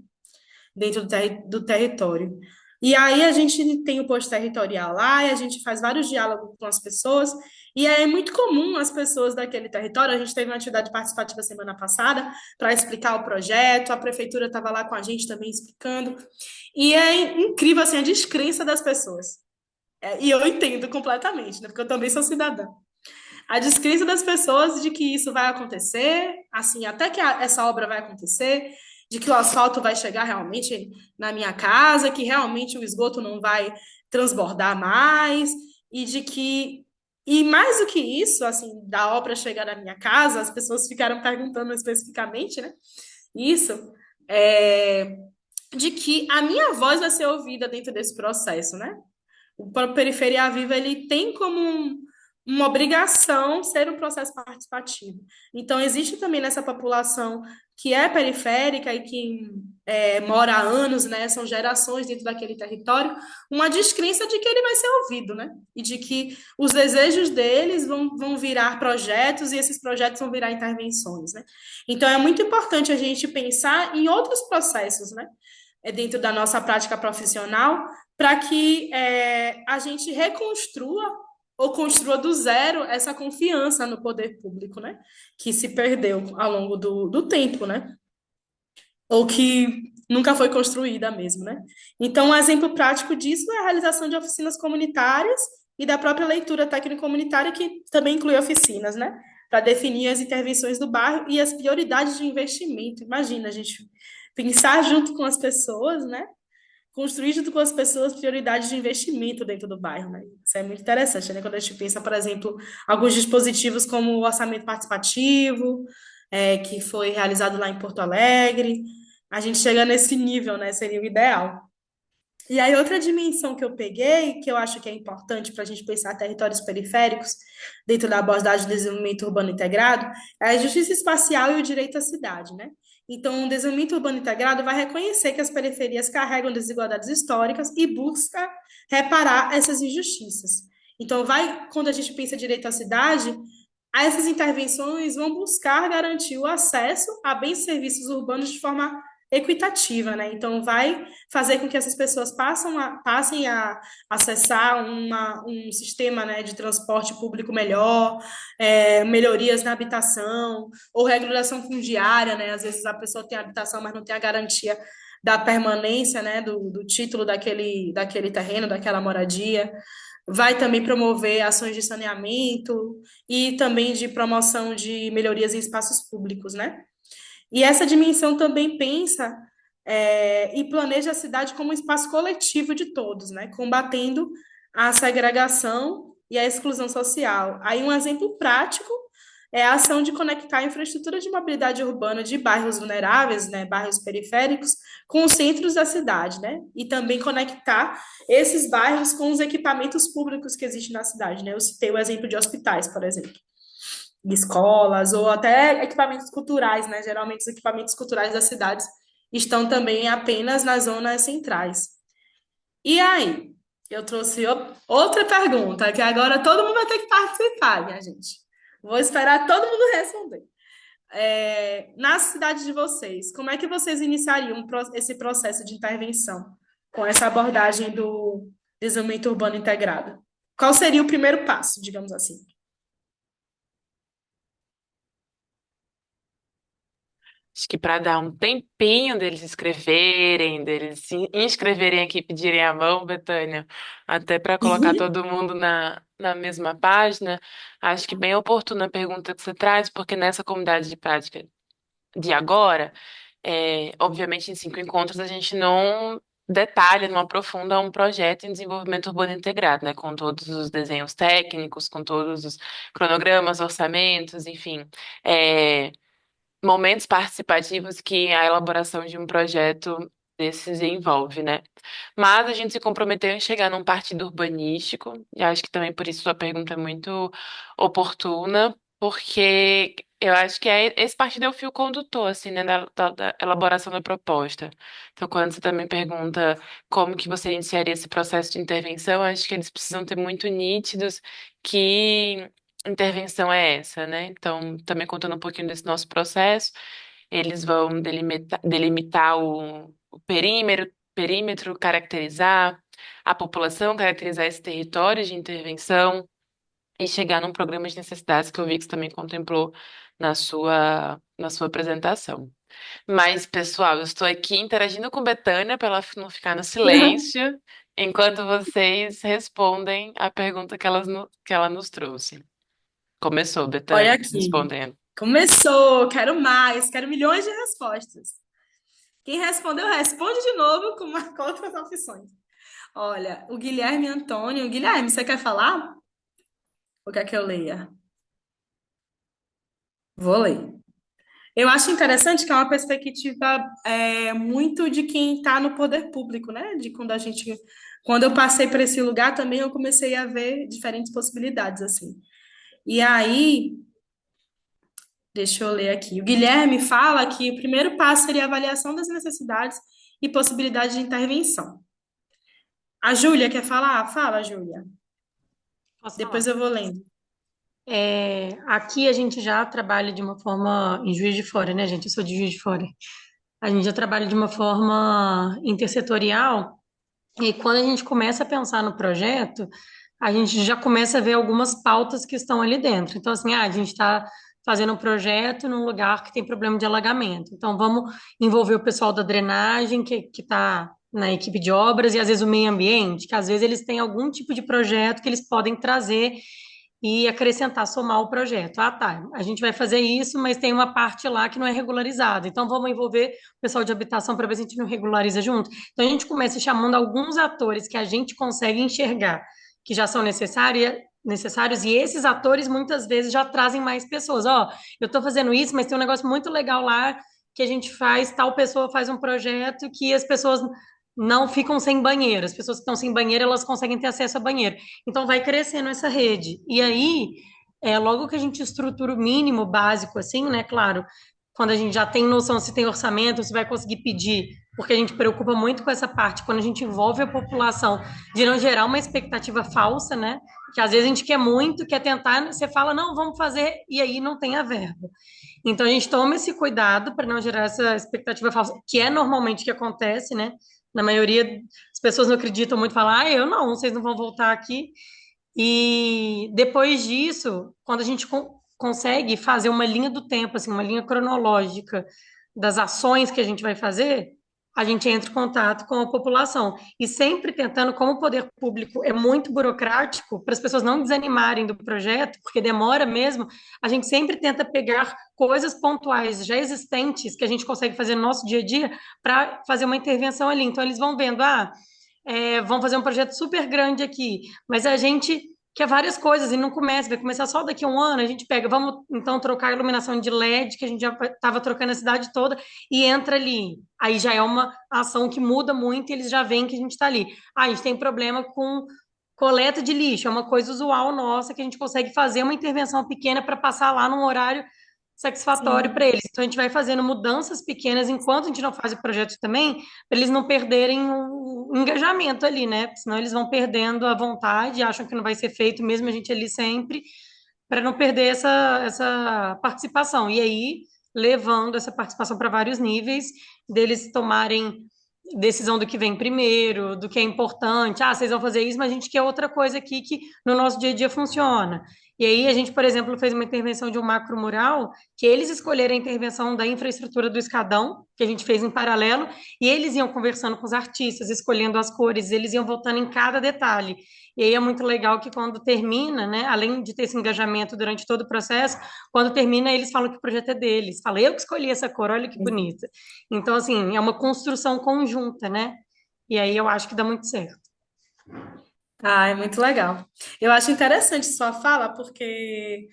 Dentro do território. E aí a gente tem o posto territorial lá, e a gente faz vários diálogos com as pessoas, e é muito comum as pessoas daquele território, a gente teve uma atividade participativa semana passada para explicar o projeto, a prefeitura estava lá com a gente também explicando, e é incrível assim a descrença das pessoas. E eu entendo completamente, né? Porque eu também sou cidadã. A descrença das pessoas de que isso vai acontecer, assim, até que essa obra vai acontecer, de que o asfalto vai chegar realmente na minha casa, que realmente o esgoto não vai transbordar mais, e de que. E mais do que isso, assim, da obra chegar na minha casa, as pessoas ficaram perguntando especificamente, né? Isso, é, de que a minha voz vai ser ouvida dentro desse processo, né? O próprio Periferia Viva ele tem como uma obrigação ser um processo participativo. Então, existe também nessa população que é periférica e que mora há anos, né, são gerações dentro daquele território, uma descrença de que ele vai ser ouvido, né? E de que os desejos deles vão virar projetos e esses projetos vão virar intervenções, né? Então, é muito importante a gente pensar em outros processos, né? Dentro da nossa prática profissional, para que a gente reconstrua ou construa do zero essa confiança no poder público, né? Que se perdeu ao longo do tempo, né? Ou que nunca foi construída mesmo, né? Então, um exemplo prático disso é a realização de oficinas comunitárias e da própria leitura técnico-comunitária, que também inclui oficinas, né? Para definir as intervenções do bairro e as prioridades de investimento. Imagina, a gente pensar junto com as pessoas, né? Construir junto com as pessoas prioridades de investimento dentro do bairro, né? Isso é muito interessante, né? Quando a gente pensa, por exemplo, alguns dispositivos como o orçamento participativo, que foi realizado lá em Porto Alegre, a gente chega nesse nível, né? Seria o ideal. E aí, outra dimensão que eu peguei, que eu acho que é importante para a gente pensar territórios periféricos, dentro da abordagem de desenvolvimento urbano integrado, é a justiça espacial e o direito à cidade, né? Então, o desenvolvimento urbano integrado vai reconhecer que as periferias carregam desigualdades históricas e busca reparar essas injustiças. Então, quando a gente pensa direito à cidade, essas intervenções vão buscar garantir o acesso a bens e serviços urbanos de forma equitativa, né? Então, vai fazer com que essas pessoas passem a acessar um sistema, né, de transporte público melhor, melhorias na habitação, ou regulação fundiária, né? Às vezes a pessoa tem habitação, mas não tem a garantia da permanência, né, do título daquele terreno, daquela moradia. Vai também promover ações de saneamento e também de promoção de melhorias em espaços públicos, né? E essa dimensão também pensa e planeja a cidade como um espaço coletivo de todos, né? Combatendo a segregação e a exclusão social. Aí um exemplo prático é a ação de conectar a infraestrutura de mobilidade urbana de bairros vulneráveis, né, bairros periféricos, com os centros da cidade, né? E também conectar esses bairros com os equipamentos públicos que existem na cidade, né? Eu citei o exemplo de hospitais, por exemplo, escolas ou até equipamentos culturais, né? Geralmente os equipamentos culturais das cidades estão também apenas nas zonas centrais. E aí, eu trouxe outra pergunta, que agora todo mundo vai ter que participar, minha gente. Vou esperar todo mundo responder. Na cidade de vocês, como é que vocês iniciariam esse processo de intervenção com essa abordagem do desenvolvimento urbano integrado? Qual seria o primeiro passo, digamos assim? Acho que para dar um tempinho deles escreverem, deles se inscreverem aqui, pedirem a mão, Betânia, até para colocar todo mundo na mesma página, acho que bem oportuna a pergunta que você traz, porque nessa comunidade de prática de agora, Obviamente, em 5 encontros, a gente não detalha, não aprofunda um projeto em desenvolvimento urbano integrado, né? Com todos os desenhos técnicos, com todos os cronogramas, orçamentos, enfim. É, momentos participativos que a elaboração de um projeto desses envolve, né? Mas a gente se comprometeu em chegar num partido urbanístico, e acho que também por isso sua pergunta é muito oportuna, porque eu acho que esse partido é o fio condutor, assim, né, da elaboração da proposta. Então, quando você também pergunta como que você iniciaria esse processo de intervenção, acho que eles precisam ter muito nítidos que intervenção é essa, né? Então, também contando um pouquinho desse nosso processo, eles vão delimitar o perímetro, caracterizar a população, caracterizar esse território de intervenção e chegar num programa de necessidades que o Vix também contemplou na sua apresentação. Mas, pessoal, eu estou aqui interagindo com Betânia para ela não ficar no silêncio enquanto vocês respondem a pergunta que ela nos trouxe. Começou, Olha Betânia, aqui. respondendo. Começou, quero mais, quero milhões de respostas. Quem respondeu, responde de novo com uma com outras opções. Olha, o Guilherme Antônio. Guilherme, você quer falar? Ou quer que eu leia? Vou ler. Eu acho interessante que é uma perspectiva muito de quem está no poder público, né? De quando eu passei por esse lugar também eu comecei a ver diferentes possibilidades assim. E aí, deixa eu ler aqui. O Guilherme fala que o primeiro passo seria a avaliação das necessidades e possibilidades de intervenção. A Júlia quer falar? Fala, Júlia. Posso Depois falar? eu vou lendo. Aqui a gente já trabalha de uma forma em Juiz de Fora, né, gente? Eu sou de Juiz de Fora. A gente já trabalha de uma forma intersetorial e quando a gente começa a pensar no projeto, a gente já começa a ver algumas pautas que estão ali dentro. Então, assim, a gente está fazendo um projeto num lugar que tem problema de alagamento. Então, vamos envolver o pessoal da drenagem, que está na equipe de obras, e às vezes o meio ambiente, que às vezes eles têm algum tipo de projeto que eles podem trazer e acrescentar, somar o projeto. Ah, tá, a gente vai fazer isso, mas tem uma parte lá que não é regularizada. Então, vamos envolver o pessoal de habitação para ver se a gente não regulariza junto. Então, a gente começa chamando alguns atores que a gente consegue enxergar, que já são necessários, e esses atores muitas vezes já trazem mais pessoas. Ó, eu estou fazendo isso, mas tem um negócio muito legal lá que a gente faz, tal pessoa faz um projeto que as pessoas não ficam sem banheiro. As pessoas que estão sem banheiro, elas conseguem ter acesso a banheiro. Então vai crescendo essa rede. E aí, logo que a gente estrutura o mínimo básico, assim, né? Claro, quando a gente já tem noção se tem orçamento, se vai conseguir pedir, porque a gente preocupa muito com essa parte, quando a gente envolve a população, de não gerar uma expectativa falsa, né? Que às vezes a gente quer muito, quer tentar, você fala, não, vamos fazer, e aí não tem a verba. Então a gente toma esse cuidado para não gerar essa expectativa falsa, que é normalmente o que acontece, né? Na maioria, as pessoas não acreditam muito, falam, eu não, vocês não vão voltar aqui. E depois disso, quando a gente consegue fazer uma linha do tempo, assim, uma linha cronológica das ações que a gente vai fazer, a gente entra em contato com a população. E sempre tentando, como o poder público é muito burocrático, para as pessoas não desanimarem do projeto, porque demora mesmo, a gente sempre tenta pegar coisas pontuais já existentes que a gente consegue fazer no nosso dia a dia para fazer uma intervenção ali. Então, eles vão vendo, vamos fazer um projeto super grande aqui, mas a gente quer várias coisas e não começa, vai começar só daqui a um ano, a gente pega, vamos então trocar a iluminação de LED, que a gente já estava trocando a cidade toda, e entra ali. Aí já é uma ação que muda muito e eles já veem que a gente está ali. A gente tem problema com coleta de lixo, é uma coisa usual nossa que a gente consegue fazer uma intervenção pequena para passar lá num horário satisfatório para Sim. eles. Então a gente vai fazendo mudanças pequenas enquanto a gente não faz o projeto também, para eles não perderem o engajamento ali, né? Porque senão eles vão perdendo a vontade, acham que não vai ser feito mesmo a gente ali sempre, para não perder essa participação. E aí levando essa participação para vários níveis, deles tomarem decisão do que vem primeiro, do que é importante. Ah, vocês vão fazer isso, mas a gente quer outra coisa aqui que no nosso dia a dia funciona. E aí a gente, por exemplo, fez uma intervenção de um macro mural, que eles escolheram a intervenção da infraestrutura do escadão, que a gente fez em paralelo, e eles iam conversando com os artistas, escolhendo as cores, eles iam voltando em cada detalhe. E aí é muito legal que quando termina, né, além de ter esse engajamento durante todo o processo, quando termina, eles falam que o projeto é deles. Fala, eu que escolhi essa cor, olha que bonita. Então, assim, é uma construção conjunta, né? E aí eu acho que dá muito certo. Ah, é muito legal. Eu acho interessante sua fala, porque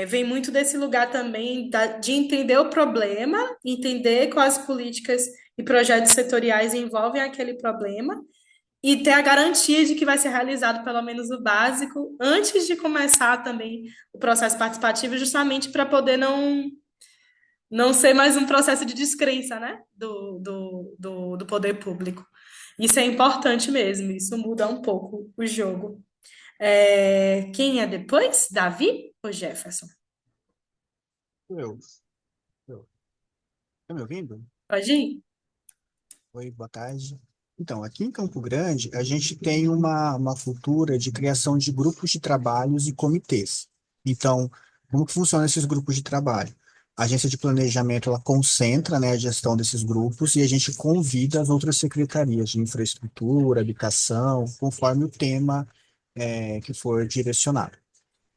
vem muito desse lugar também de entender o problema, entender quais políticas e projetos setoriais envolvem aquele problema e ter a garantia de que vai ser realizado pelo menos o básico antes de começar também o processo participativo, justamente para poder não ser mais um processo de descrença, né, do poder público. Isso é importante mesmo, isso muda um pouco o jogo. Quem é depois? Davi ou Jefferson? Eu, eu. Tá me ouvindo? Pode ir? Oi, boa tarde. Então, aqui em Campo Grande, a gente tem uma cultura de criação de grupos de trabalhos e comitês. Então, como que funcionam esses grupos de trabalho? A agência de planejamento, ela concentra, né, a gestão desses grupos e a gente convida as outras secretarias de infraestrutura, habitação, conforme o tema, que for direcionado.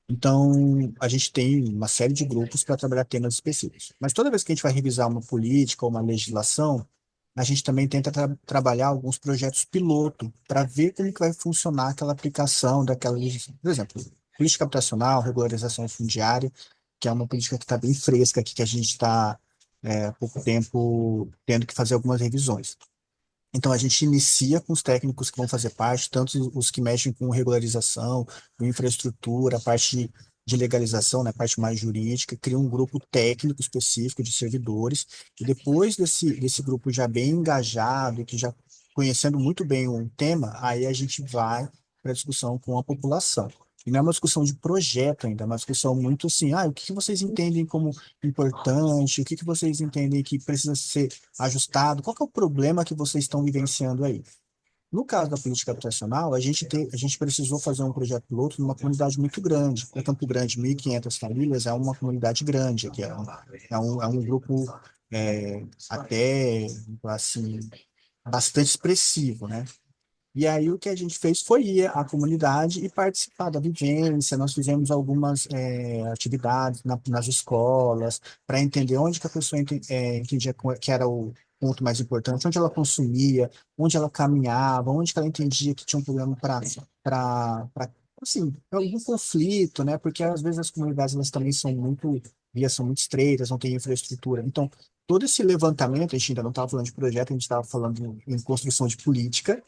Então, a gente tem uma série de grupos para trabalhar temas específicos. Mas toda vez que a gente vai revisar uma política ou uma legislação, a gente também tenta trabalhar alguns projetos piloto para ver como que vai funcionar aquela aplicação daquela legislação. Por exemplo, política habitacional, regularização fundiária, que é uma política que está bem fresca aqui, que a gente está, há pouco tempo, tendo que fazer algumas revisões. Então, a gente inicia com os técnicos que vão fazer parte, tanto os que mexem com regularização, com infraestrutura, a parte de legalização, né, a parte mais jurídica, cria um grupo técnico específico de servidores, e depois desse grupo já bem engajado, e que já conhecendo muito bem o tema, aí a gente vai para a discussão com a população. E não é uma discussão de projeto ainda, é uma discussão muito assim, o que que vocês entendem como importante, o que que vocês entendem que precisa ser ajustado, qual que é o problema que vocês estão vivenciando aí? No caso da política habitacional, a gente precisou fazer um projeto piloto numa comunidade muito grande. Para Campo Grande, 1.500 famílias é uma comunidade grande, que é um grupo até, assim, bastante expressivo, né? E aí o que a gente fez foi ir à comunidade e participar da vivência. Nós fizemos algumas atividades nas escolas para entender onde que a pessoa entendia que era o ponto mais importante, onde ela consumia, onde ela caminhava, onde que ela entendia que tinha um problema para assim, algum conflito, né? Porque às vezes as comunidades elas também vias são muito estreitas, não tem infraestrutura. Então, todo esse levantamento, a gente ainda não estava falando de projeto, a gente estava falando em construção de política.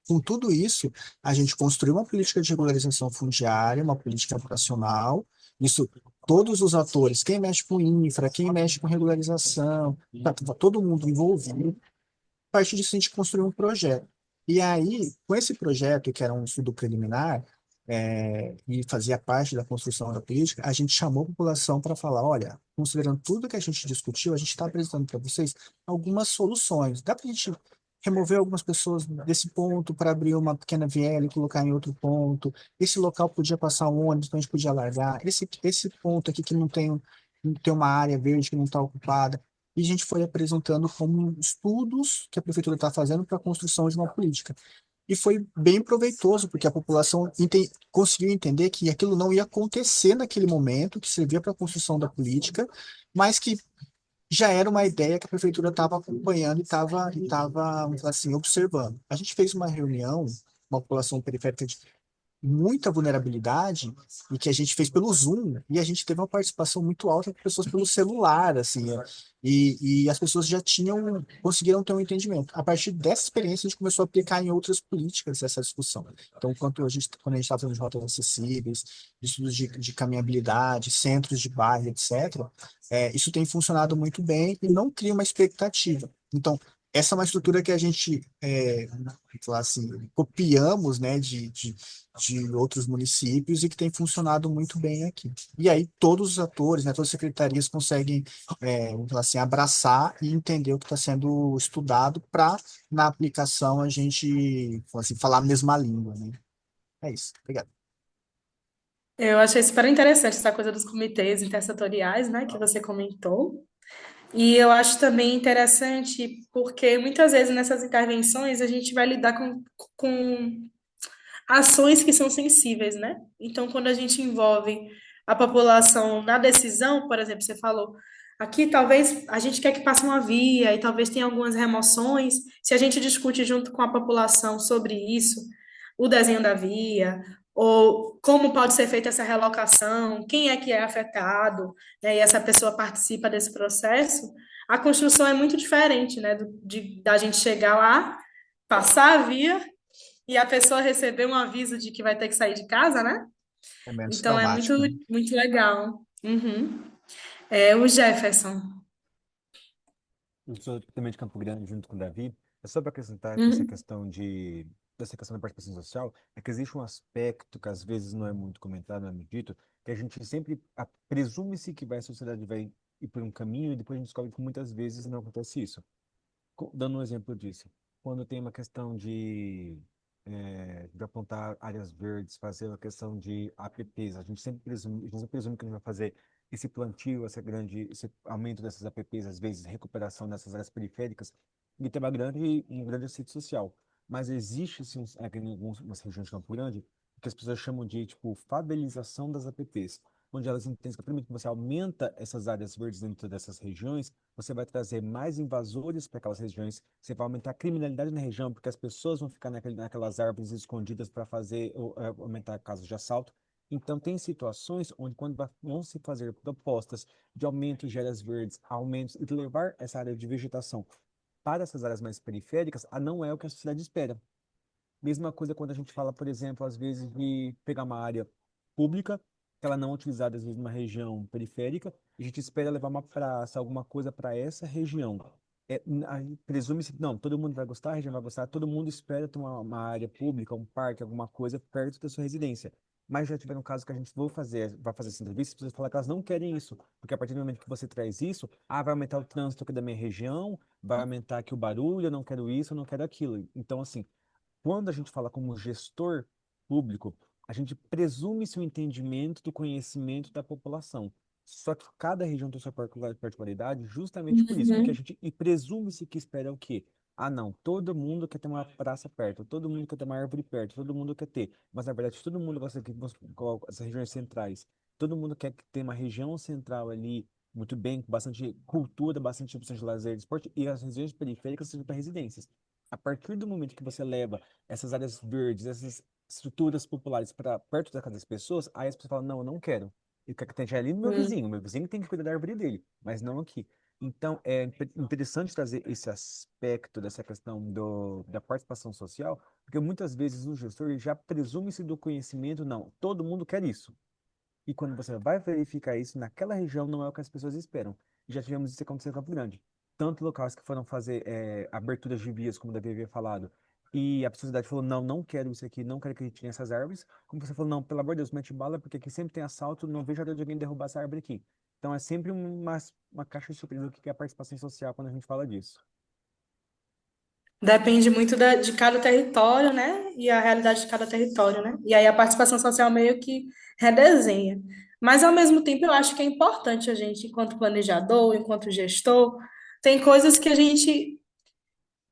Com tudo isso, a gente construiu uma política de regularização fundiária, uma política habitacional. Isso, todos os atores, quem mexe com infra, quem mexe com regularização, tá todo mundo envolvido. A partir disso, a gente construiu um projeto. E aí, com esse projeto, que era um estudo preliminar, e fazia parte da construção da política, a gente chamou a população para falar: olha, considerando tudo que a gente discutiu, a gente está apresentando para vocês algumas soluções. Dá para a gente remover algumas pessoas desse ponto para abrir uma pequena viela e colocar em outro ponto. Esse local podia passar um ônibus, então a gente podia largar. Esse ponto aqui que não tem uma área verde que não está ocupada. E a gente foi apresentando como estudos que a prefeitura está fazendo para a construção de uma política. E foi bem proveitoso, porque a população conseguiu entender que aquilo não ia acontecer naquele momento, que servia para a construção da política, mas que já era uma ideia que a prefeitura estava acompanhando vamos falar assim, observando. A gente fez uma reunião, uma população periférica de muita vulnerabilidade e que a gente fez pelo Zoom e a gente teve uma participação muito alta de pessoas pelo celular, assim, e as pessoas conseguiram ter um entendimento. A partir dessa experiência, a gente começou a aplicar em outras políticas essa discussão. Então, quando a gente está falando de rotas acessíveis, de estudos de caminhabilidade, centros de bairro, etc., isso tem funcionado muito bem e não cria uma expectativa. Então, essa é uma estrutura que a gente, vamos falar assim, copiamos, né, de outros municípios e que tem funcionado muito bem aqui. E aí todos os atores, né, todas as secretarias conseguem, vamos falar assim, abraçar e entender o que está sendo estudado para, na aplicação, a gente, vamos assim, falar a mesma língua, né? É isso. Obrigado. Eu achei super interessante essa coisa dos comitês intersetoriais, né, que você comentou. E eu acho também interessante porque muitas vezes nessas intervenções a gente vai lidar com ações que são sensíveis, né? Então, quando a gente envolve a população na decisão, por exemplo, você falou, aqui talvez a gente quer que passe uma via e talvez tenha algumas remoções. Se a gente discute junto com a população sobre isso, o desenho da via, ou como pode ser feita essa relocação, quem é que é afetado, né, e essa pessoa participa desse processo, a construção é muito diferente, né, da gente chegar lá, passar a via e a pessoa receber um aviso de que vai ter que sair de casa, né? É menos Então é muito, traumático, né? muito legal. Uhum. É o Jefferson. Eu sou também de Campo Grande, junto com o Davi. É só para acrescentar Uhum. dessa questão da participação social, é que existe um aspecto que às vezes não é muito comentado, não é muito dito, que a gente sempre presume-se que a sociedade vai ir por um caminho e depois a gente descobre que muitas vezes não acontece isso. Dando um exemplo disso, quando tem uma questão de apontar áreas verdes, fazer uma questão de APPs, a gente sempre presume que a gente vai fazer esse plantio, esse aumento dessas APPs, às vezes recuperação dessas áreas periféricas, e tem um grande acerto social. Mas existe, sim, aqui em algumas regiões de Campo Grande, o que as pessoas chamam de, tipo, favelização das APPs, onde elas entendem que, a partir do momento que você aumenta essas áreas verdes dentro dessas regiões, você vai trazer mais invasores para aquelas regiões, você vai aumentar a criminalidade na região, porque as pessoas vão ficar naquelas árvores escondidas para fazer aumentar casos de assalto. Então, tem situações onde, quando vão se fazer propostas de aumento de áreas verdes, aumentos e de levar essa área de vegetação para essas áreas mais periféricas, não é o que a sociedade espera. Mesma coisa quando a gente fala, por exemplo, às vezes de pegar uma área pública, que ela não é utilizada, às vezes, numa região periférica, e a gente espera levar uma praça, alguma coisa para essa região. Presume-se, não, todo mundo vai gostar, a região vai gostar, todo mundo espera ter uma área pública, um parque, alguma coisa perto da sua residência. Mas já tiveram casos que a gente vai fazer essa entrevista, as pessoas falam que elas não querem isso, porque a partir do momento que você traz isso, vai aumentar o trânsito aqui da minha região, vai aumentar aqui o barulho, eu não quero isso, eu não quero aquilo. Então, assim, quando a gente fala como gestor público, a gente presume-se o entendimento do conhecimento da população. Só que cada região tem sua particularidade, justamente por isso, porque a Uhum. gente e presume-se que espera o quê? Ah, não, todo mundo quer ter uma praça perto, todo mundo quer ter uma árvore perto, todo mundo quer ter. Mas na verdade, todo mundo gosta que essas regiões centrais. Todo mundo quer que tenha uma região central ali muito bem, com bastante cultura, bastante opções de lazer, esporte, e as regiões periféricas sejam para residências. A partir do momento que você leva essas áreas verdes, essas estruturas populares para perto da casa das pessoas, aí as pessoas falam, não, eu não quero. Eu quero que esteja ali no Uhum. meu vizinho tem que cuidar da árvore dele, mas não aqui. Então, é interessante trazer esse aspecto dessa questão da participação social, porque muitas vezes o gestor ele já presume-se do conhecimento, não, todo mundo quer isso. E quando você vai verificar isso, naquela região não é o que as pessoas esperam. Já tivemos isso acontecer em Campo Grande. Tanto locais que foram fazer aberturas de vias, como o Davi havia falado, e a sociedade falou, não, não quero isso aqui, não quero que tenha essas árvores. Como você falou, não, pelo amor de Deus, mete bala, porque aqui sempre tem assalto, não vejo a hora de alguém derrubar essa árvore aqui. Então é sempre uma caixa de surpresa do que é a participação social quando a gente fala disso. Depende muito de cada território, né? E a realidade de cada território, né? E aí a participação social meio que redesenha. Mas, ao mesmo tempo, eu acho que é importante a gente, enquanto planejador, enquanto gestor, tem coisas que a gente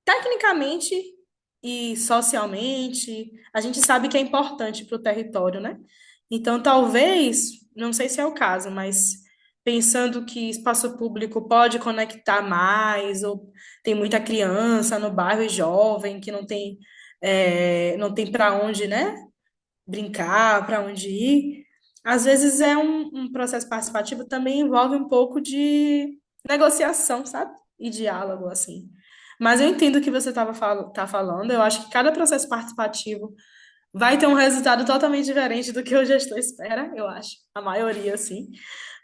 tecnicamente e socialmente, a gente sabe que é importante para o território, né? Então, talvez, não sei se é o caso, mas pensando que espaço público pode conectar mais, ou tem muita criança no bairro e jovem que não tem para onde, né? Brincar, para onde ir. Às vezes é um processo participativo também envolve um pouco de negociação, sabe? E diálogo, assim. Mas eu entendo o que você tá falando. Eu acho que cada processo participativo vai ter um resultado totalmente diferente do que o gestor espera, eu acho. A maioria, sim.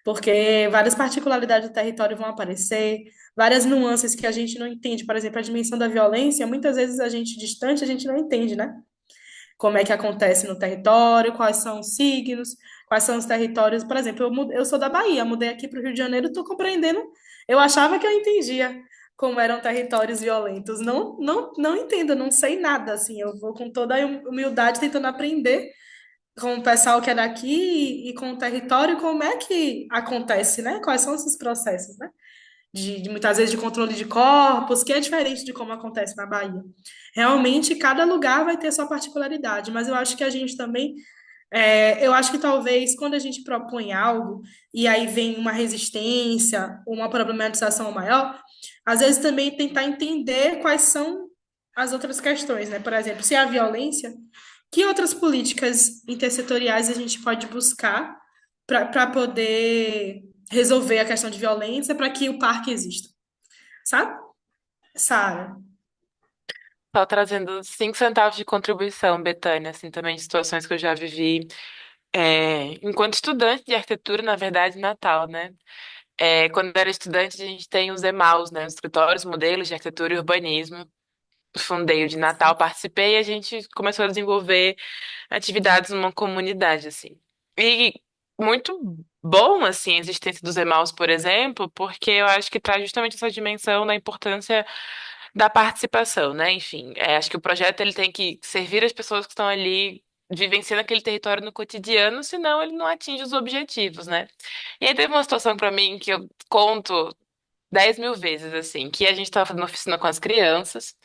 Porque várias particularidades do território vão aparecer, várias nuances que a gente não entende. Por exemplo, a dimensão da violência, muitas vezes a gente distante, a gente não entende, né? Como é que acontece no território, quais são os signos, quais são os territórios. Por exemplo, eu sou da Bahia, mudei aqui para o Rio de Janeiro, estou compreendendo. Eu achava que eu entendia como eram territórios violentos. Não entendo, não sei nada, assim. Eu vou com toda a humildade tentando aprender com o pessoal que é daqui e com o território, como é que acontece, né? Quais são esses processos, né? De muitas vezes de controle de corpos, que é diferente de como acontece na Bahia. Realmente, cada lugar vai ter sua particularidade, mas eu acho que a gente também, eu acho que talvez quando a gente propõe algo e aí vem uma resistência, uma problematização maior, às vezes também tentar entender quais são as outras questões, né? Por exemplo, se há violência, que outras políticas intersetoriais a gente pode buscar para poder resolver a questão de violência para que o parque exista, sabe? Sara. Só trazendo 5 centavos de contribuição, Betânia, assim, também de situações que eu já vivi, enquanto estudante de arquitetura, na verdade, em Natal, né? Quando eu era estudante, a gente tem os EMAUs, né? Os Escritórios, Modelos de Arquitetura e Urbanismo. Fundei o de Natal, participei e a gente começou a desenvolver atividades numa comunidade, assim. E muito bom, assim, a existência dos EMAUs, por exemplo, porque eu acho que traz justamente essa dimensão da importância da participação, né? Enfim, acho que o projeto ele tem que servir as pessoas que estão ali vivenciando aquele território no cotidiano, senão ele não atinge os objetivos, né? E aí teve uma situação pra mim que eu conto 10.000 vezes, assim, que a gente estava fazendo oficina com as crianças,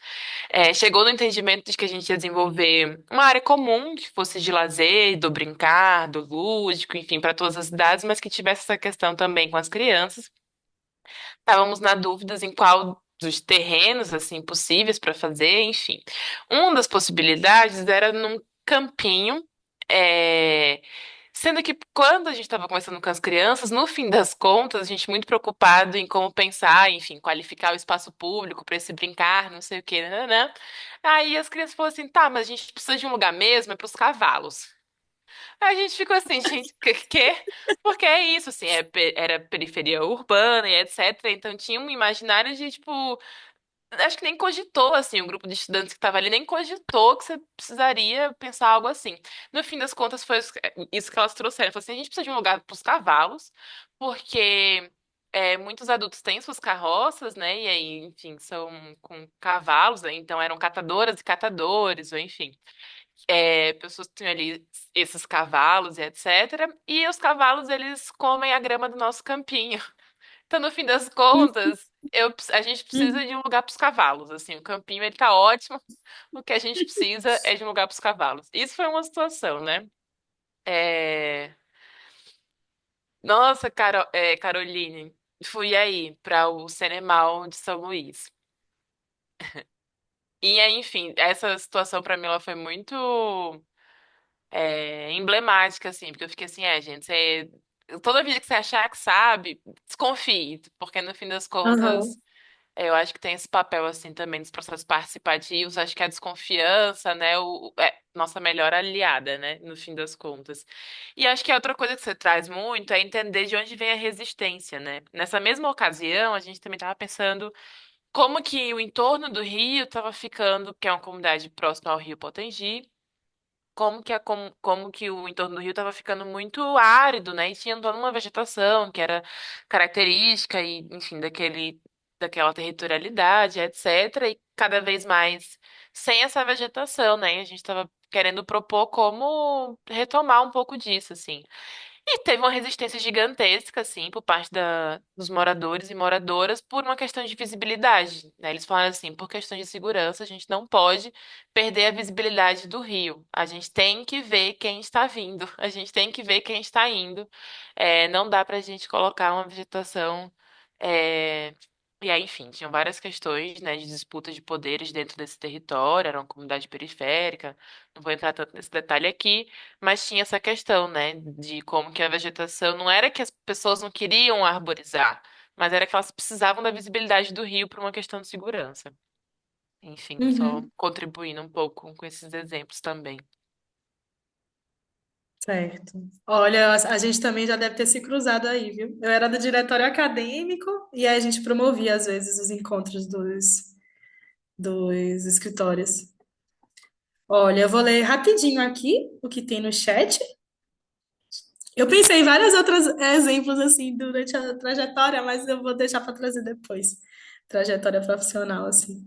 chegou no entendimento de que a gente ia desenvolver uma área comum, que fosse de lazer, do brincar, do lúdico, enfim, para todas as idades, mas que tivesse essa questão também com as crianças. Estávamos na dúvida em qual dos terrenos assim possíveis para fazer, enfim. Uma das possibilidades era num campinho, é, sendo que quando a gente estava conversando com as crianças, no fim das contas, a gente muito preocupado em como pensar, enfim, qualificar o espaço público para esse brincar, não sei o quê, né? Aí as crianças falaram assim, tá, mas a gente precisa de um lugar mesmo, é para os cavalos. A gente ficou assim, gente, quê? Porque é isso, assim, era periferia urbana e etc. Então tinha um imaginário de, tipo, acho que nem cogitou, assim, o grupo de estudantes que estava ali nem cogitou que você precisaria pensar algo assim. No fim das contas, foi isso que elas trouxeram. Falou assim, a gente precisa de um lugar para os cavalos, porque muitos adultos têm suas carroças, né? E aí, enfim, são com cavalos, né? Então eram catadoras e catadores, ou enfim pessoas que têm ali esses cavalos e etc. E os cavalos, eles comem a grama do nosso campinho. Então, no fim das contas, a gente precisa de um lugar para os cavalos. Assim, o campinho, ele tá ótimo. O que a gente precisa é de um lugar para os cavalos. Isso foi uma situação, né? É, Nossa, Caroline, fui aí para o Cinemal de São Luís. E aí, enfim, essa situação para mim ela foi muito emblemática, assim, porque eu fiquei assim, gente, toda vida que você achar que sabe, desconfie, porque no fim das contas, Aham. eu acho que tem esse papel, assim, também dos processos participativos, acho que a desconfiança, né, nossa melhor aliada, né, no fim das contas. E acho que a outra coisa que você traz muito é entender de onde vem a resistência, né? Nessa mesma ocasião, a gente também estava pensando como que o entorno do Rio estava ficando, que é uma comunidade próxima ao Rio Potengi, como que o entorno do rio estava ficando muito árido, né? E tinha toda uma vegetação que era característica e, enfim, daquela territorialidade, etc. E cada vez mais sem essa vegetação, né? E a gente estava querendo propor como retomar um pouco disso, assim. E teve uma resistência gigantesca, assim, por parte dos moradores e moradoras por uma questão de visibilidade, né? Eles falaram assim, por questão de segurança, a gente não pode perder a visibilidade do rio. A gente tem que ver quem está vindo, a gente tem que ver quem está indo. Não dá pra gente colocar uma vegetação. é, E aí, enfim, tinham várias questões, né, de disputa de poderes dentro desse território, era uma comunidade periférica, não vou entrar tanto nesse detalhe aqui, mas tinha essa questão, né, de como que a vegetação não era que as pessoas não queriam arborizar, mas era que elas precisavam da visibilidade do rio por uma questão de segurança. Enfim, só Uhum. contribuindo um pouco com esses exemplos também. Certo. Olha, a gente também já deve ter se cruzado aí, viu? Eu era do diretório acadêmico e aí a gente promovia, às vezes, os encontros dos escritórios. Olha, eu vou ler rapidinho aqui o que tem no chat. Eu pensei em vários outros exemplos, assim, durante a trajetória, mas eu vou deixar para trazer depois. Trajetória profissional, assim.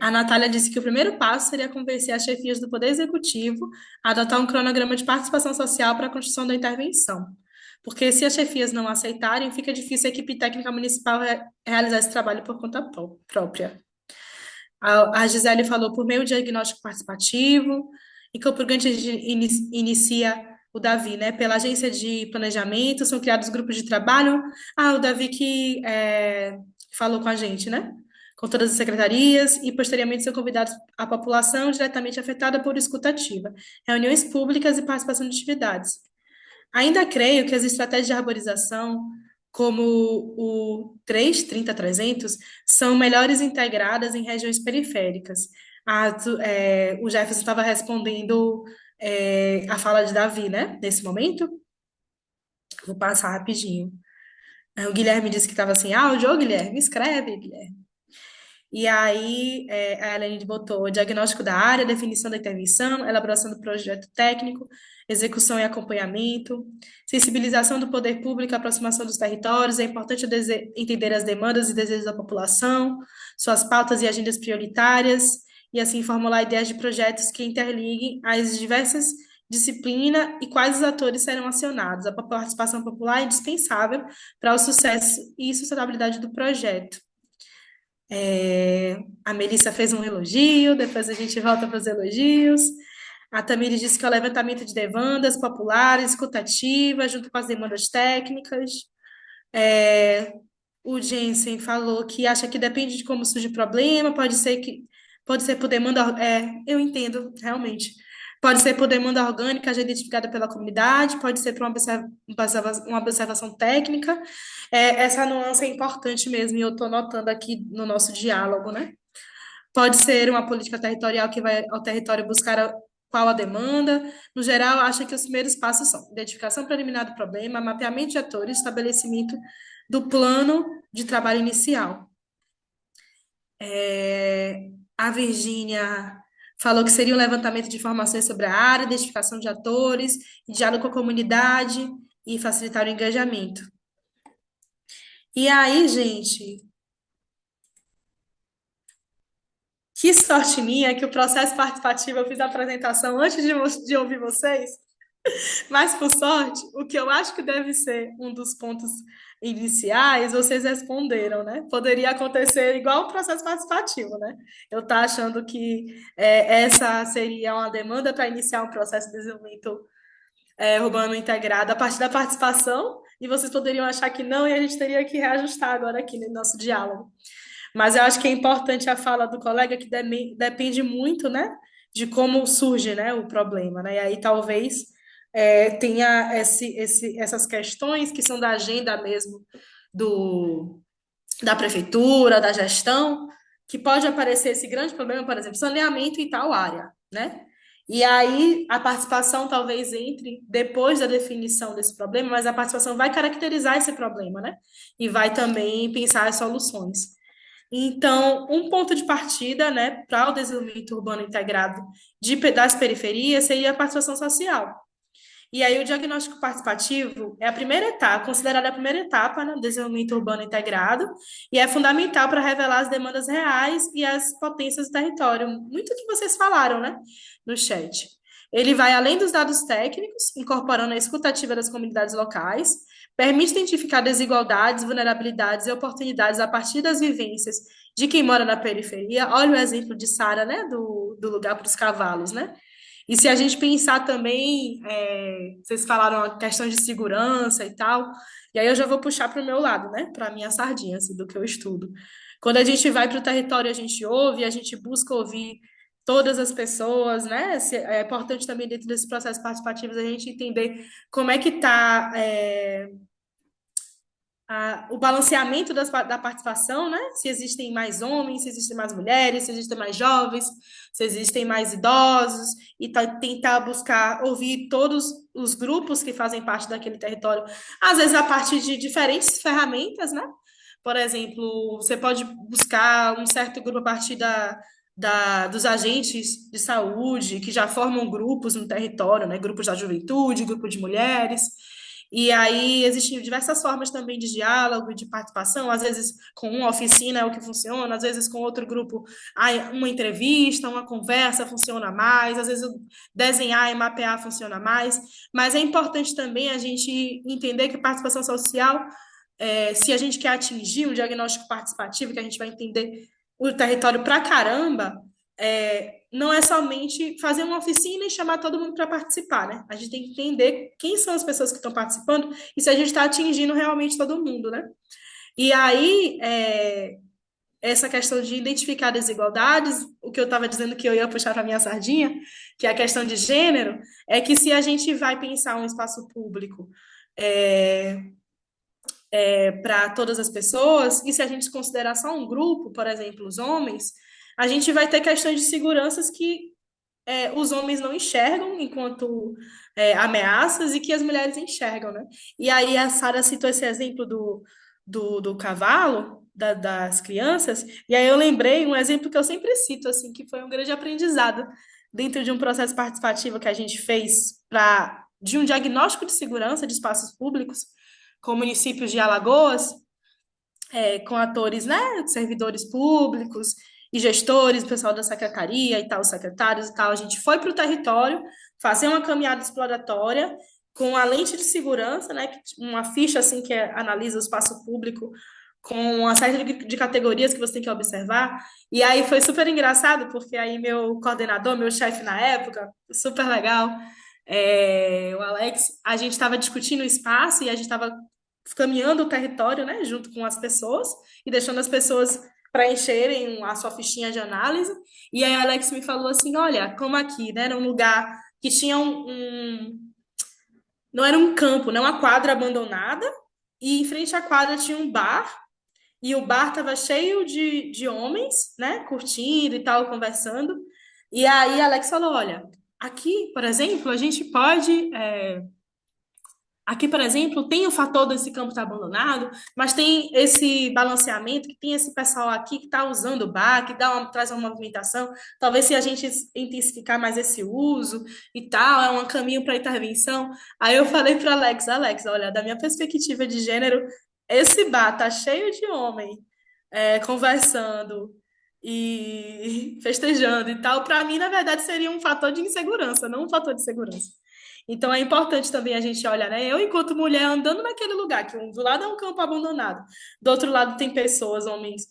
A Natália disse que o primeiro passo seria convencer as chefias do Poder Executivo a adotar um cronograma de participação social para a construção da intervenção. Porque se as chefias não aceitarem, fica difícil a equipe técnica municipal realizar esse trabalho por conta própria. A Gisele falou por meio do diagnóstico participativo, em Campo Grande a gente inicia o Davi, né? Pela agência de planejamento, são criados grupos de trabalho. O Davi que falou com a gente, né? Com todas as secretarias, e posteriormente são convidados a população diretamente afetada por escutativa, reuniões públicas e participação de atividades. Ainda creio que as estratégias de arborização, como o 330-300, são melhores integradas em regiões periféricas. O Jefferson estava respondendo a fala de Davi, né? Nesse momento. Vou passar rapidinho. O Guilherme disse que estava sem áudio. Ô, Guilherme, escreve, Guilherme. E aí, a Elaine botou diagnóstico da área, definição da intervenção, elaboração do projeto técnico, execução e acompanhamento, sensibilização do poder público, aproximação dos territórios. É importante entender as demandas e desejos da população, suas pautas e agendas prioritárias, e assim formular ideias de projetos que interliguem as diversas disciplinas e quais os atores serão acionados. A participação popular é indispensável para o sucesso e sustentabilidade do projeto. A Melissa fez um elogio, depois a gente volta para os elogios. A Tamires disse que é o levantamento de demandas populares, escutativa, junto com as demandas técnicas. O Jensen falou que acha que depende de como surge o problema, pode ser por demanda, eu entendo, realmente. Pode ser por demanda orgânica já identificada pela comunidade, pode ser por uma observação técnica. Essa nuance é importante mesmo, e eu estou notando aqui no nosso diálogo, né? Pode ser uma política territorial que vai ao território buscar qual a demanda. No geral, acho que os primeiros passos são identificação preliminar do problema, mapeamento de atores, estabelecimento do plano de trabalho inicial. A Virgínia falou que seria um levantamento de informações sobre a área, identificação de atores, diálogo com a comunidade e facilitar o engajamento. E aí, gente, que sorte minha que o processo participativo eu fiz a apresentação antes de ouvir vocês, mas por sorte, o que eu acho que deve ser um dos pontos iniciais, vocês responderam, né? Poderia acontecer igual o processo participativo, né? Eu tá achando que essa seria uma demanda para iniciar um processo de desenvolvimento urbano integrado a partir da participação, e vocês poderiam achar que não, e a gente teria que reajustar agora aqui no nosso diálogo. Mas eu acho que é importante a fala do colega, que depende muito, né, de como surge, né, o problema, né? E aí talvez tenha essas questões que são da agenda mesmo da prefeitura, da gestão, que pode aparecer esse grande problema, por exemplo, saneamento em tal área, né? E aí a participação talvez entre depois da definição desse problema, mas a participação vai caracterizar esse problema, né? E vai também pensar as soluções. Então, um ponto de partida, né, para o desenvolvimento urbano integrado das periferias seria a participação social. E aí o diagnóstico participativo é a primeira etapa, considerada a primeira etapa, né, do desenvolvimento urbano integrado, e é fundamental para revelar as demandas reais e as potências do território. Muito que vocês falaram, né, no chat. Ele vai além dos dados técnicos, incorporando a escutativa das comunidades locais, permite identificar desigualdades, vulnerabilidades e oportunidades a partir das vivências de quem mora na periferia. Olha o exemplo de Sara, né, do lugar para os cavalos, né? E se a gente pensar também, vocês falaram a questão de segurança e tal, e aí eu já vou puxar para o meu lado, né? Para a minha sardinha, assim, do que eu estudo. Quando a gente vai para o território, a gente ouve, a gente busca ouvir todas as pessoas, né? É importante também, dentro desses processos participativos, a gente entender como é que está o balanceamento da participação, né? Se existem mais homens, se existem mais mulheres, se existem mais jovens, se existem mais idosos, e tentar buscar ouvir todos os grupos que fazem parte daquele território, às vezes a partir de diferentes ferramentas, né? Por exemplo, você pode buscar um certo grupo a partir dos agentes de saúde, que já formam grupos no território, né? Grupos da juventude, grupo de mulheres. E aí existem diversas formas também de diálogo e de participação, às vezes com uma oficina é o que funciona, às vezes com outro grupo, uma entrevista, uma conversa funciona mais, às vezes desenhar e mapear funciona mais, mas é importante também a gente entender que participação social, se a gente quer atingir um diagnóstico participativo, que a gente vai entender o território pra caramba, não é somente fazer uma oficina e chamar todo mundo para participar, né? A gente tem que entender quem são as pessoas que estão participando e se a gente está atingindo realmente todo mundo, né? E aí, essa questão de identificar desigualdades, o que eu estava dizendo que eu ia puxar para minha sardinha, que é a questão de gênero, é que se a gente vai pensar um espaço público para todas as pessoas, e se a gente considerar só um grupo, por exemplo, os homens, a gente vai ter questões de seguranças que os homens não enxergam enquanto ameaças e que as mulheres enxergam, né? E aí a Sara citou esse exemplo do cavalo, das crianças, e aí eu lembrei um exemplo que eu sempre cito, assim, que foi um grande aprendizado dentro de um processo participativo que a gente fez de um diagnóstico de segurança de espaços públicos com municípios de Alagoas, com atores, né, servidores públicos e gestores, pessoal da secretaria e tal, os secretários e tal. A gente foi para o território fazer uma caminhada exploratória com a lente de segurança, né, uma ficha assim que analisa o espaço público com uma série de categorias que você tem que observar. E aí foi super engraçado, porque aí meu coordenador, meu chefe na época, super legal, o Alex, a gente estava discutindo o espaço e a gente estava caminhando o território, né, junto com as pessoas e deixando as pessoas preencherem a sua fichinha de análise. E aí a Alex me falou assim, olha, como aqui, né, era um lugar que tinha não era um campo, não uma quadra abandonada, e em frente à quadra tinha um bar, e o bar estava cheio de homens, né, curtindo e tal, conversando. E aí a Alex falou, olha, aqui, por exemplo, a gente pode aqui, por exemplo, tem o fator desse campo estar abandonado, mas tem esse balanceamento, que tem esse pessoal aqui que está usando o bar, que traz uma movimentação. Talvez se a gente intensificar mais esse uso e tal, é um caminho para intervenção. Aí eu falei para Alex, olha, da minha perspectiva de gênero, esse bar tá cheio de homem conversando e festejando e tal. Para mim, na verdade, seria um fator de insegurança, não um fator de segurança. Então é importante também a gente olhar, né? Eu, enquanto mulher, andando naquele lugar, que do lado é um campo abandonado, do outro lado tem pessoas, homens,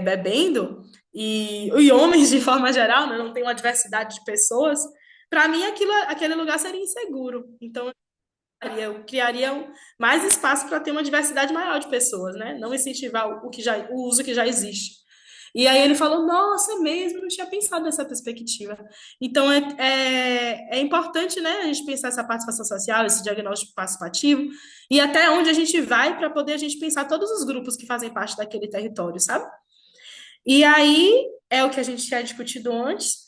bebendo, e homens de forma geral, né? Não tem uma diversidade de pessoas. Para mim, aquele lugar seria inseguro. Então, eu criaria mais espaço para ter uma diversidade maior de pessoas, né? Não incentivar o uso que já existe. E aí ele falou, nossa, é mesmo, eu não tinha pensado nessa perspectiva. Então, é importante, né, a gente pensar essa participação social, esse diagnóstico participativo, e até onde a gente vai para poder a gente pensar todos os grupos que fazem parte daquele território, sabe? E aí é o que a gente tinha discutido antes,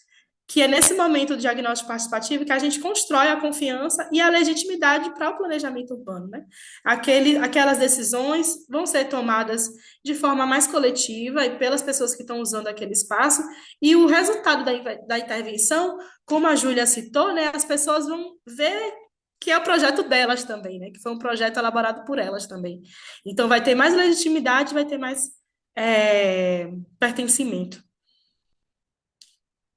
que é nesse momento do diagnóstico participativo que a gente constrói a confiança e a legitimidade para o planejamento urbano, né? Aquelas decisões vão ser tomadas de forma mais coletiva e pelas pessoas que estão usando aquele espaço, e o resultado da intervenção, como a Júlia citou, né, as pessoas vão ver que é o projeto delas também, né? Que foi um projeto elaborado por elas também. Então vai ter mais legitimidade, vai ter mais pertencimento.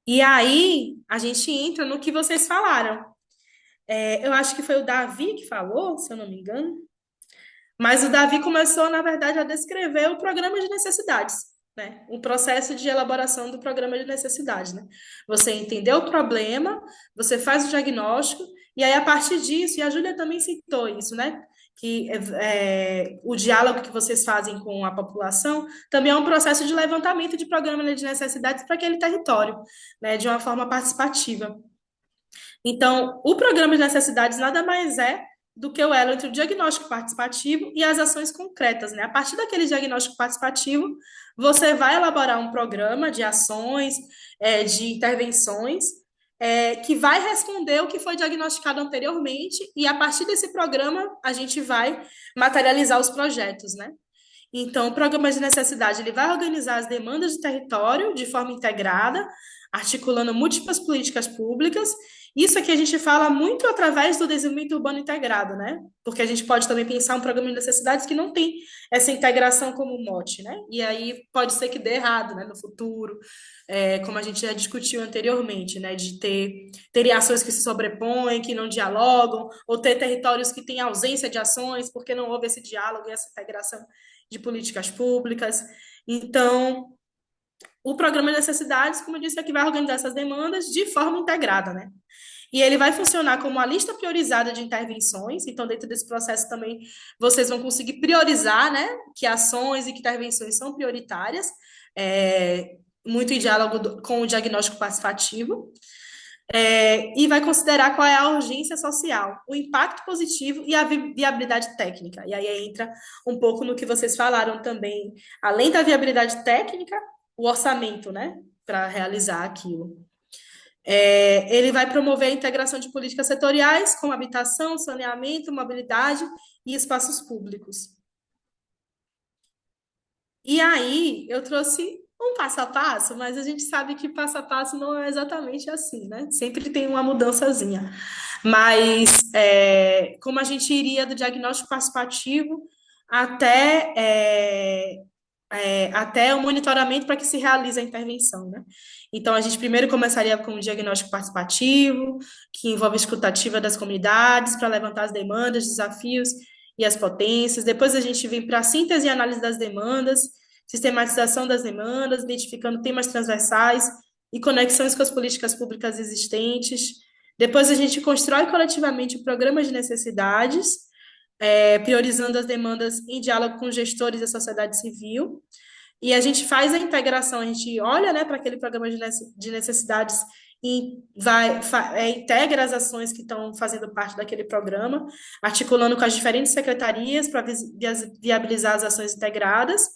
E aí, a gente entra no que vocês falaram. Eu acho que foi o Davi que falou, se eu não me engano, mas o Davi começou, na verdade, a descrever o programa de necessidades, né? O processo de elaboração do programa de necessidades, né? Você entendeu o problema, você faz o diagnóstico, e aí, a partir disso, e a Júlia também citou isso, né? Que o diálogo que vocês fazem com a população também é um processo de levantamento de programa de necessidades para aquele território, né? De uma forma participativa. Então, o programa de necessidades nada mais é do que o elo entre o diagnóstico participativo e as ações concretas, né? A partir daquele diagnóstico participativo, você vai elaborar um programa de ações, de intervenções, que vai responder o que foi diagnosticado anteriormente, e a partir desse programa, a gente vai materializar os projetos, né? Então, o programa de necessidade ele vai organizar as demandas do território de forma integrada, articulando múltiplas políticas públicas. Isso aqui a gente fala muito através do desenvolvimento urbano integrado, né? Porque a gente pode também pensar um programa de necessidades que não tem essa integração como mote, né? E aí pode ser que dê errado, né, no futuro, como a gente já discutiu anteriormente, né? De ter ações que se sobrepõem, que não dialogam, ou ter territórios que têm ausência de ações, porque não houve esse diálogo e essa integração de políticas públicas. Então, o programa de necessidades, como eu disse, é que vai organizar essas demandas de forma integrada, né? E ele vai funcionar como uma lista priorizada de intervenções. Então, dentro desse processo também, vocês vão conseguir priorizar, né? Que ações e que intervenções são prioritárias, muito em diálogo com o diagnóstico participativo. E vai considerar qual é a urgência social, o impacto positivo e a viabilidade técnica. E aí entra um pouco no que vocês falaram também, além da viabilidade técnica, o orçamento, né, para realizar aquilo. Ele vai promover a integração de políticas setoriais, como habitação, saneamento, mobilidade e espaços públicos. E aí, eu trouxe um passo a passo, mas a gente sabe que passo a passo não é exatamente assim, né? Sempre tem uma mudançazinha. Mas, como a gente iria do diagnóstico participativo até, até o monitoramento para que se realize a intervenção, né? Então, a gente primeiro começaria com o diagnóstico participativo, que envolve a escutativa das comunidades para levantar as demandas, desafios e as potências. Depois a gente vem para a síntese e análise das demandas, sistematização das demandas, identificando temas transversais e conexões com as políticas públicas existentes. Depois a gente constrói coletivamente o programa de necessidades, priorizando as demandas em diálogo com gestores da sociedade civil. E a gente faz a integração, a gente olha, né, para aquele programa de necessidades e integra as ações que estão fazendo parte daquele programa, articulando com as diferentes secretarias para viabilizar as ações integradas.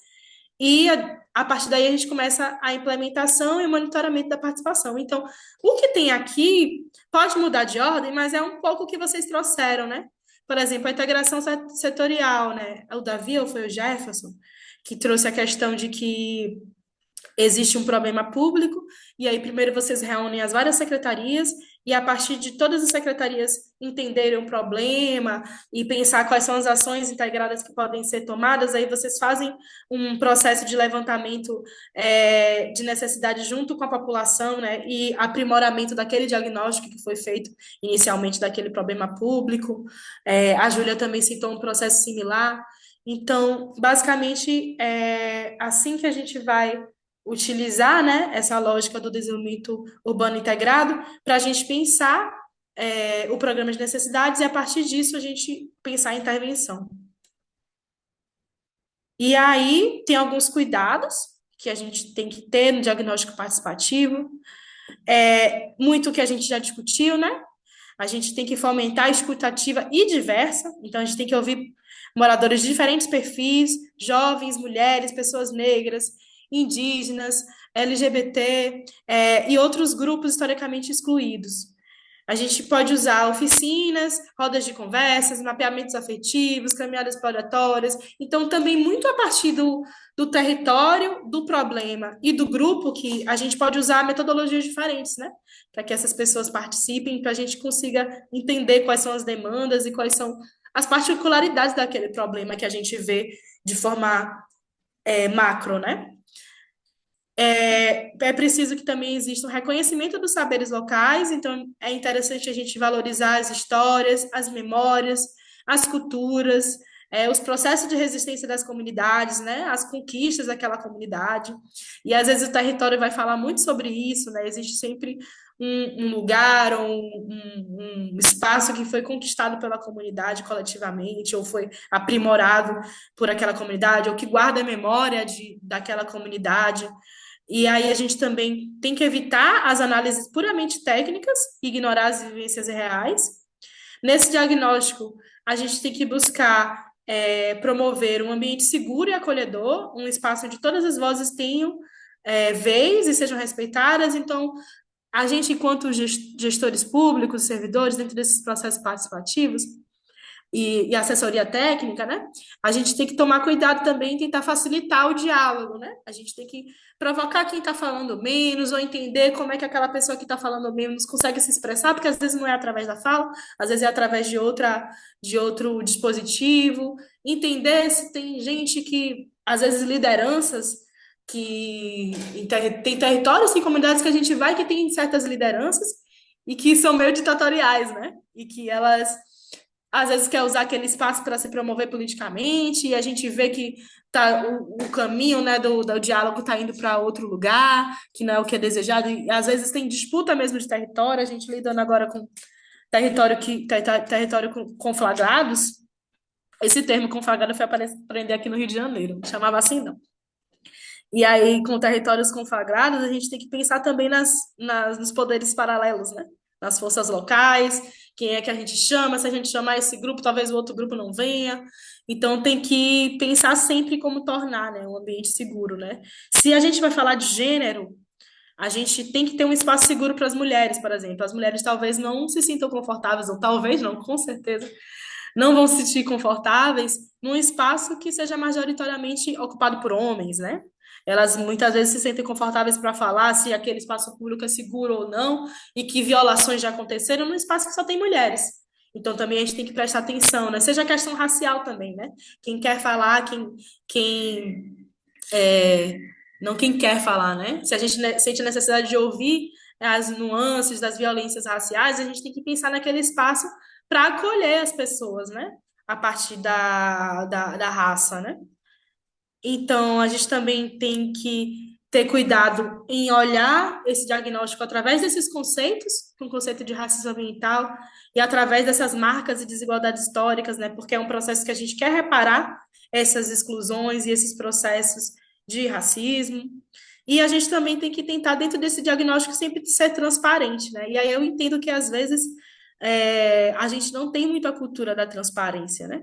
E a partir daí a gente começa a implementação e o monitoramento da participação. Então, o que tem aqui pode mudar de ordem, mas é um pouco o que vocês trouxeram, né? Por exemplo, a integração setorial, né? O Davi ou foi o Jefferson que trouxe a questão de que existe um problema público, e aí primeiro vocês reúnem as várias secretarias, e a partir de todas as secretarias entenderem o problema e pensar quais são as ações integradas que podem ser tomadas, aí vocês fazem um processo de levantamento de necessidade junto com a população, né, e aprimoramento daquele diagnóstico que foi feito inicialmente daquele problema público. A Júlia também citou um processo similar. Então, basicamente, é assim que a gente vai utilizar, né, essa lógica do desenvolvimento urbano integrado para a gente pensar o programa de necessidades e, a partir disso, a gente pensar em intervenção. E aí, tem alguns cuidados que a gente tem que ter no diagnóstico participativo, muito que a gente já discutiu, né? A gente tem que fomentar a escutativa e diversa, então a gente tem que ouvir moradores de diferentes perfis, jovens, mulheres, pessoas negras, indígenas, LGBT, e outros grupos historicamente excluídos. A gente pode usar oficinas, rodas de conversas, mapeamentos afetivos, caminhadas exploratórias. Então, também muito a partir do território, do problema e do grupo, que a gente pode usar metodologias diferentes, né? Para que essas pessoas participem, para a gente consiga entender quais são as demandas e quais são as particularidades daquele problema que a gente vê de forma macro, né? É preciso que também exista um reconhecimento dos saberes locais, então é interessante a gente valorizar as histórias, as memórias, as culturas, os processos de resistência das comunidades, né, as conquistas daquela comunidade. E às vezes o território vai falar muito sobre isso, né, existe sempre um lugar ou um espaço que foi conquistado pela comunidade coletivamente, ou foi aprimorado por aquela comunidade, ou que guarda a memória daquela comunidade. E aí a gente também tem que evitar as análises puramente técnicas, ignorar as vivências reais. Nesse diagnóstico, a gente tem que buscar promover um ambiente seguro e acolhedor, um espaço onde todas as vozes tenham vez e sejam respeitadas. Então, a gente, enquanto gestores públicos, servidores, dentro desses processos participativos, e assessoria técnica, né? A gente tem que tomar cuidado também em tentar facilitar o diálogo, né? A gente tem que provocar quem está falando menos, ou entender como é que aquela pessoa que está falando menos consegue se expressar, porque às vezes não é através da fala, às vezes é através de outro dispositivo. Entender se tem gente que, às vezes, lideranças que tem territórios, tem comunidades que a gente vai que tem certas lideranças e que são meio ditatoriais, né? E que elas às vezes quer usar aquele espaço para se promover politicamente, e a gente vê que o caminho, né, do diálogo está indo para outro lugar, que não é o que é desejado, e às vezes tem disputa mesmo de território, a gente lidando agora com território com conflagrados. Esse termo conflagrado foi aprender aqui no Rio de Janeiro, não chamava assim, não. E aí, com territórios conflagrados, a gente tem que pensar também nos poderes paralelos, né? Nas forças locais, quem é que a gente chama, se a gente chamar esse grupo, talvez o outro grupo não venha. Então, tem que pensar sempre como tornar, né, um ambiente seguro, né? Se a gente vai falar de gênero, a gente tem que ter um espaço seguro para as mulheres, por exemplo. As mulheres talvez não se sintam confortáveis, ou talvez não, com certeza, não vão se sentir confortáveis num espaço que seja majoritariamente ocupado por homens, né? Elas muitas vezes se sentem confortáveis para falar se aquele espaço público é seguro ou não, e que violações já aconteceram num espaço que só tem mulheres. Então também a gente tem que prestar atenção, né? Seja questão racial também, né? Quem quer falar, quem é, não quem quer falar, né? Se a gente sente a necessidade de ouvir as nuances das violências raciais, a gente tem que pensar naquele espaço para acolher as pessoas, né? A partir da raça, né? Então, a gente também tem que ter cuidado em olhar esse diagnóstico através desses conceitos, com o conceito de racismo ambiental, e através dessas marcas e desigualdades históricas, né? Porque é um processo que a gente quer reparar essas exclusões e esses processos de racismo. E a gente também tem que tentar, dentro desse diagnóstico, sempre ser transparente, né? E aí eu entendo que, às vezes, a gente não tem muito a cultura da transparência, né?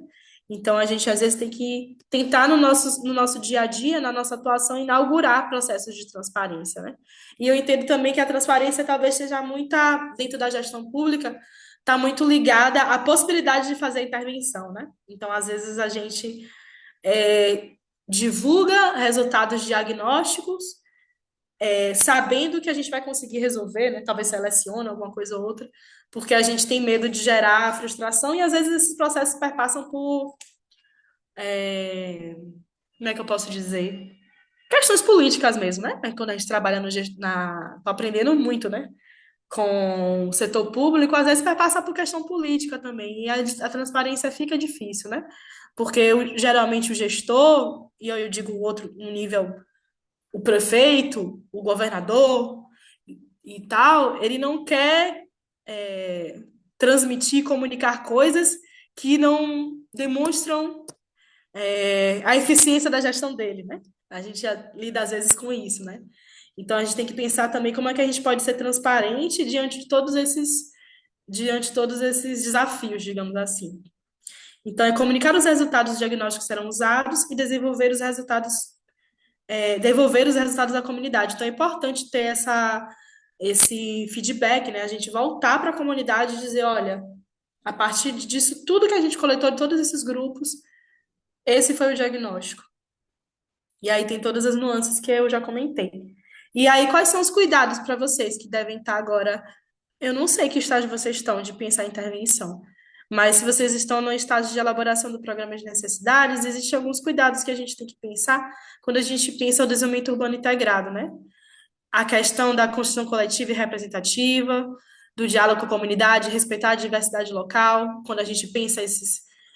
Então, a gente, às vezes, tem que tentar, no nosso dia a dia, na nossa atuação, inaugurar processos de transparência, né? E eu entendo também que a transparência talvez seja muita, dentro da gestão pública, está muito ligada à possibilidade de fazer intervenção, né? Então, às vezes, a gente é, divulga resultados diagnósticos, sabendo que a gente vai conseguir resolver, né? Talvez selecione alguma coisa ou outra, porque a gente tem medo de gerar frustração e às vezes esses processos perpassam por, como é que eu posso dizer? Questões políticas mesmo, né? Quando a gente trabalha tô aprendendo muito, né? Com o setor público, às vezes perpassa por questão política também, e a transparência fica difícil, né? Porque geralmente o gestor, e eu digo o outro, um nível, o prefeito, o governador e tal, ele não quer transmitir, comunicar coisas que não demonstram a eficiência da gestão dele, né? A gente já lida às vezes com isso, né? Então a gente tem que pensar também como é que a gente pode ser transparente diante de todos esses desafios, digamos assim. Então é comunicar os resultados dos diagnósticos que serão usados e devolver os resultados à comunidade. Então é importante ter esse feedback, né? A gente voltar para a comunidade e dizer, olha, a partir disso tudo que a gente coletou de todos esses grupos, esse foi o diagnóstico. E aí tem todas as nuances que eu já comentei. E aí, quais são os cuidados para vocês que devem estar agora? Eu não sei que estágio vocês estão de pensar em intervenção, mas se vocês estão no estágio de elaboração do programa de necessidades, existem alguns cuidados que a gente tem que pensar quando a gente pensa o desenvolvimento urbano integrado, né? A questão da construção coletiva e representativa, do diálogo com a comunidade, respeitar a diversidade local, quando a gente pensa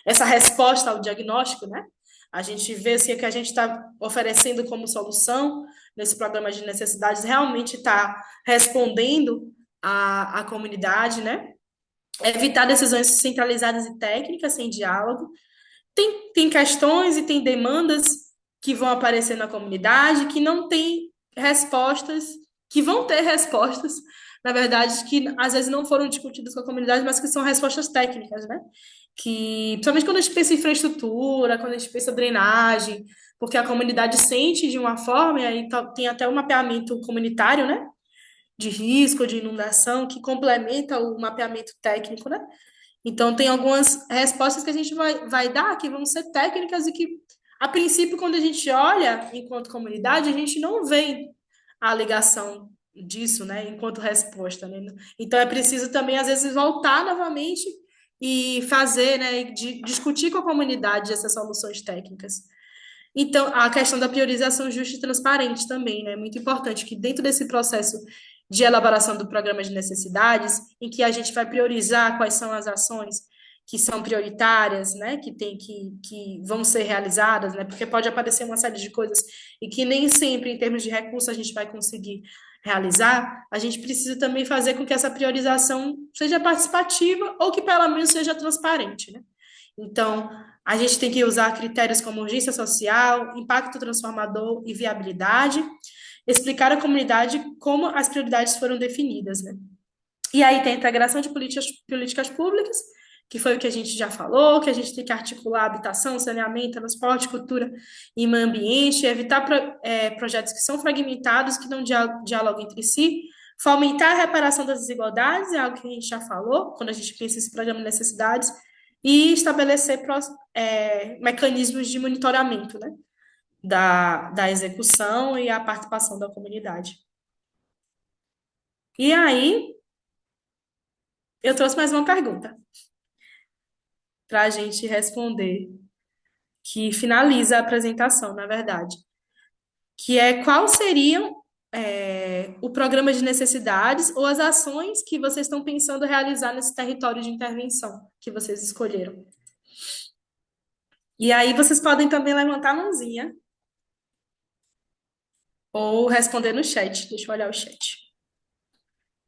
essa resposta ao diagnóstico, né? A gente vê se o que a gente está oferecendo como solução nesse programa de necessidades realmente está respondendo à comunidade, né? Evitar decisões centralizadas e técnicas sem diálogo. Tem questões e tem demandas que vão aparecer na comunidade que não tem respostas, que vão ter respostas, na verdade, que às vezes não foram discutidas com a comunidade, mas que são respostas técnicas, né? Que, principalmente quando a gente pensa em infraestrutura, quando a gente pensa em drenagem, porque a comunidade sente de uma forma, e aí tem até o mapeamento comunitário, né? De risco, de inundação, que complementa o mapeamento técnico, né? Então, tem algumas respostas que a gente vai dar que vão ser técnicas e que, a princípio, quando a gente olha enquanto comunidade, a gente não vê a ligação disso, né, enquanto resposta, né? Então, é preciso também, às vezes, voltar novamente e fazer, né, e discutir com a comunidade essas soluções técnicas. Então, a questão da priorização justa e transparente também, né? É muito importante que dentro desse processo de elaboração do programa de necessidades, em que a gente vai priorizar quais são as ações que são prioritárias, né? Que vão ser realizadas, né? Porque pode aparecer uma série de coisas e que nem sempre, em termos de recursos, a gente vai conseguir realizar. A gente precisa também fazer com que essa priorização seja participativa ou que pelo menos seja transparente, né? Então, a gente tem que usar critérios como urgência social, impacto transformador e viabilidade, explicar à comunidade como as prioridades foram definidas, né? E aí tem a integração de políticas públicas, que foi o que a gente já falou, que a gente tem que articular habitação, saneamento, transporte, cultura e meio ambiente, evitar projetos que são fragmentados, que não dialogam entre si, fomentar a reparação das desigualdades, é algo que a gente já falou, quando a gente pensa nesse programa de necessidades, e estabelecer mecanismos de monitoramento, né, da execução e a participação da comunidade. E aí, eu trouxe mais uma pergunta para a gente responder, que finaliza a apresentação, na verdade, que é qual seriam o programa de necessidades ou as ações que vocês estão pensando realizar nesse território de intervenção que vocês escolheram. E aí vocês podem também levantar a mãozinha ou responder no chat. Deixa eu olhar o chat.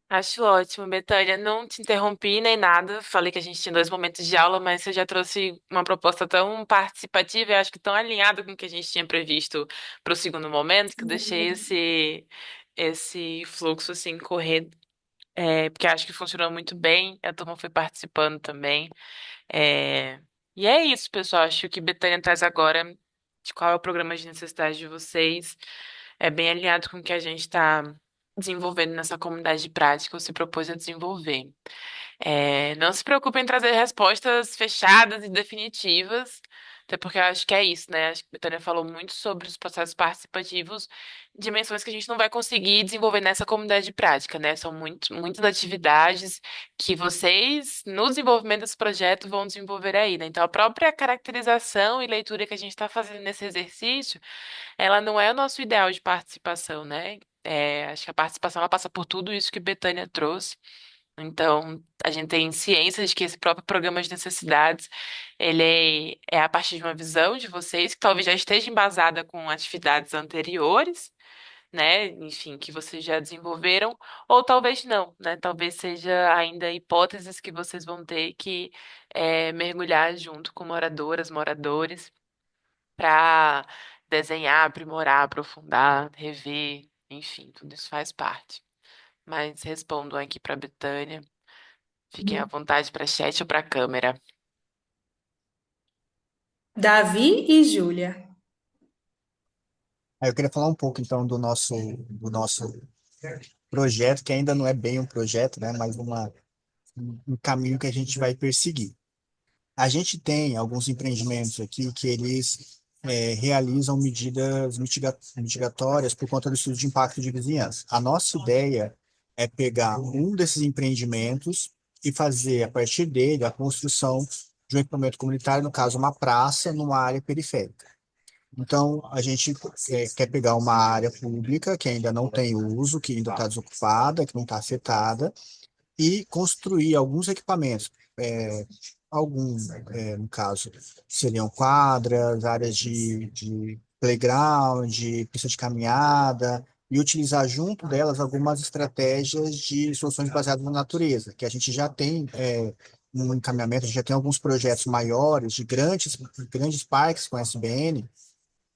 Acho ótimo, Betânia. Não te interrompi nem nada. Falei que a gente tinha 2 momentos de aula, mas você já trouxe uma proposta tão participativa e acho que tão alinhada com o que a gente tinha previsto para o segundo momento, que eu deixei esse fluxo assim correr, porque acho que funcionou muito bem. A turma foi participando também. É, E é isso, pessoal. Acho que o que Betânia traz agora, de qual é o programa de necessidade de vocês, é bem alinhado com o que a gente está desenvolvendo nessa comunidade de prática, ou se propôs a desenvolver. Não se preocupe em trazer respostas fechadas e definitivas, até porque eu acho que é isso, né? Acho que a Betânia falou muito sobre os processos participativos, dimensões que a gente não vai conseguir desenvolver nessa comunidade de prática, né? São muitas atividades que vocês, no desenvolvimento desse projeto, vão desenvolver aí, né? Então, a própria caracterização e leitura que a gente está fazendo nesse exercício, ela não é o nosso ideal de participação, né? Acho que a participação ela passa por tudo isso que Betânia trouxe. Então, a gente tem ciência de que esse próprio programa de necessidades, ele é a partir de uma visão de vocês, que talvez já esteja embasada com atividades anteriores, né? Enfim, que vocês já desenvolveram, ou talvez não, né? Talvez seja ainda hipóteses que vocês vão ter que mergulhar junto com moradoras, moradores, para desenhar, aprimorar, aprofundar, rever, enfim, tudo isso faz parte. Mas respondam aqui para Betânia. Fiquem à vontade para chat ou para câmera. Davi e Júlia. Aí eu queria falar um pouco, então, do nosso projeto, que ainda não é bem um projeto, né, mas um caminho que a gente vai perseguir. A gente tem alguns empreendimentos aqui que eles realizam medidas mitigatórias por conta do estudo de impacto de vizinhança. A nossa ideia é pegar um desses empreendimentos e fazer, a partir dele, a construção de um equipamento comunitário, no caso, uma praça, numa área periférica. Então, a gente quer pegar uma área pública que ainda não tem uso, que ainda está desocupada, que não está afetada, e construir alguns equipamentos. Alguns, no caso, seriam quadras, áreas de playground, de pista de caminhada, e utilizar junto delas algumas estratégias de soluções baseadas na natureza, que a gente já tem um encaminhamento, a gente já tem alguns projetos maiores, de grandes parques com SBN,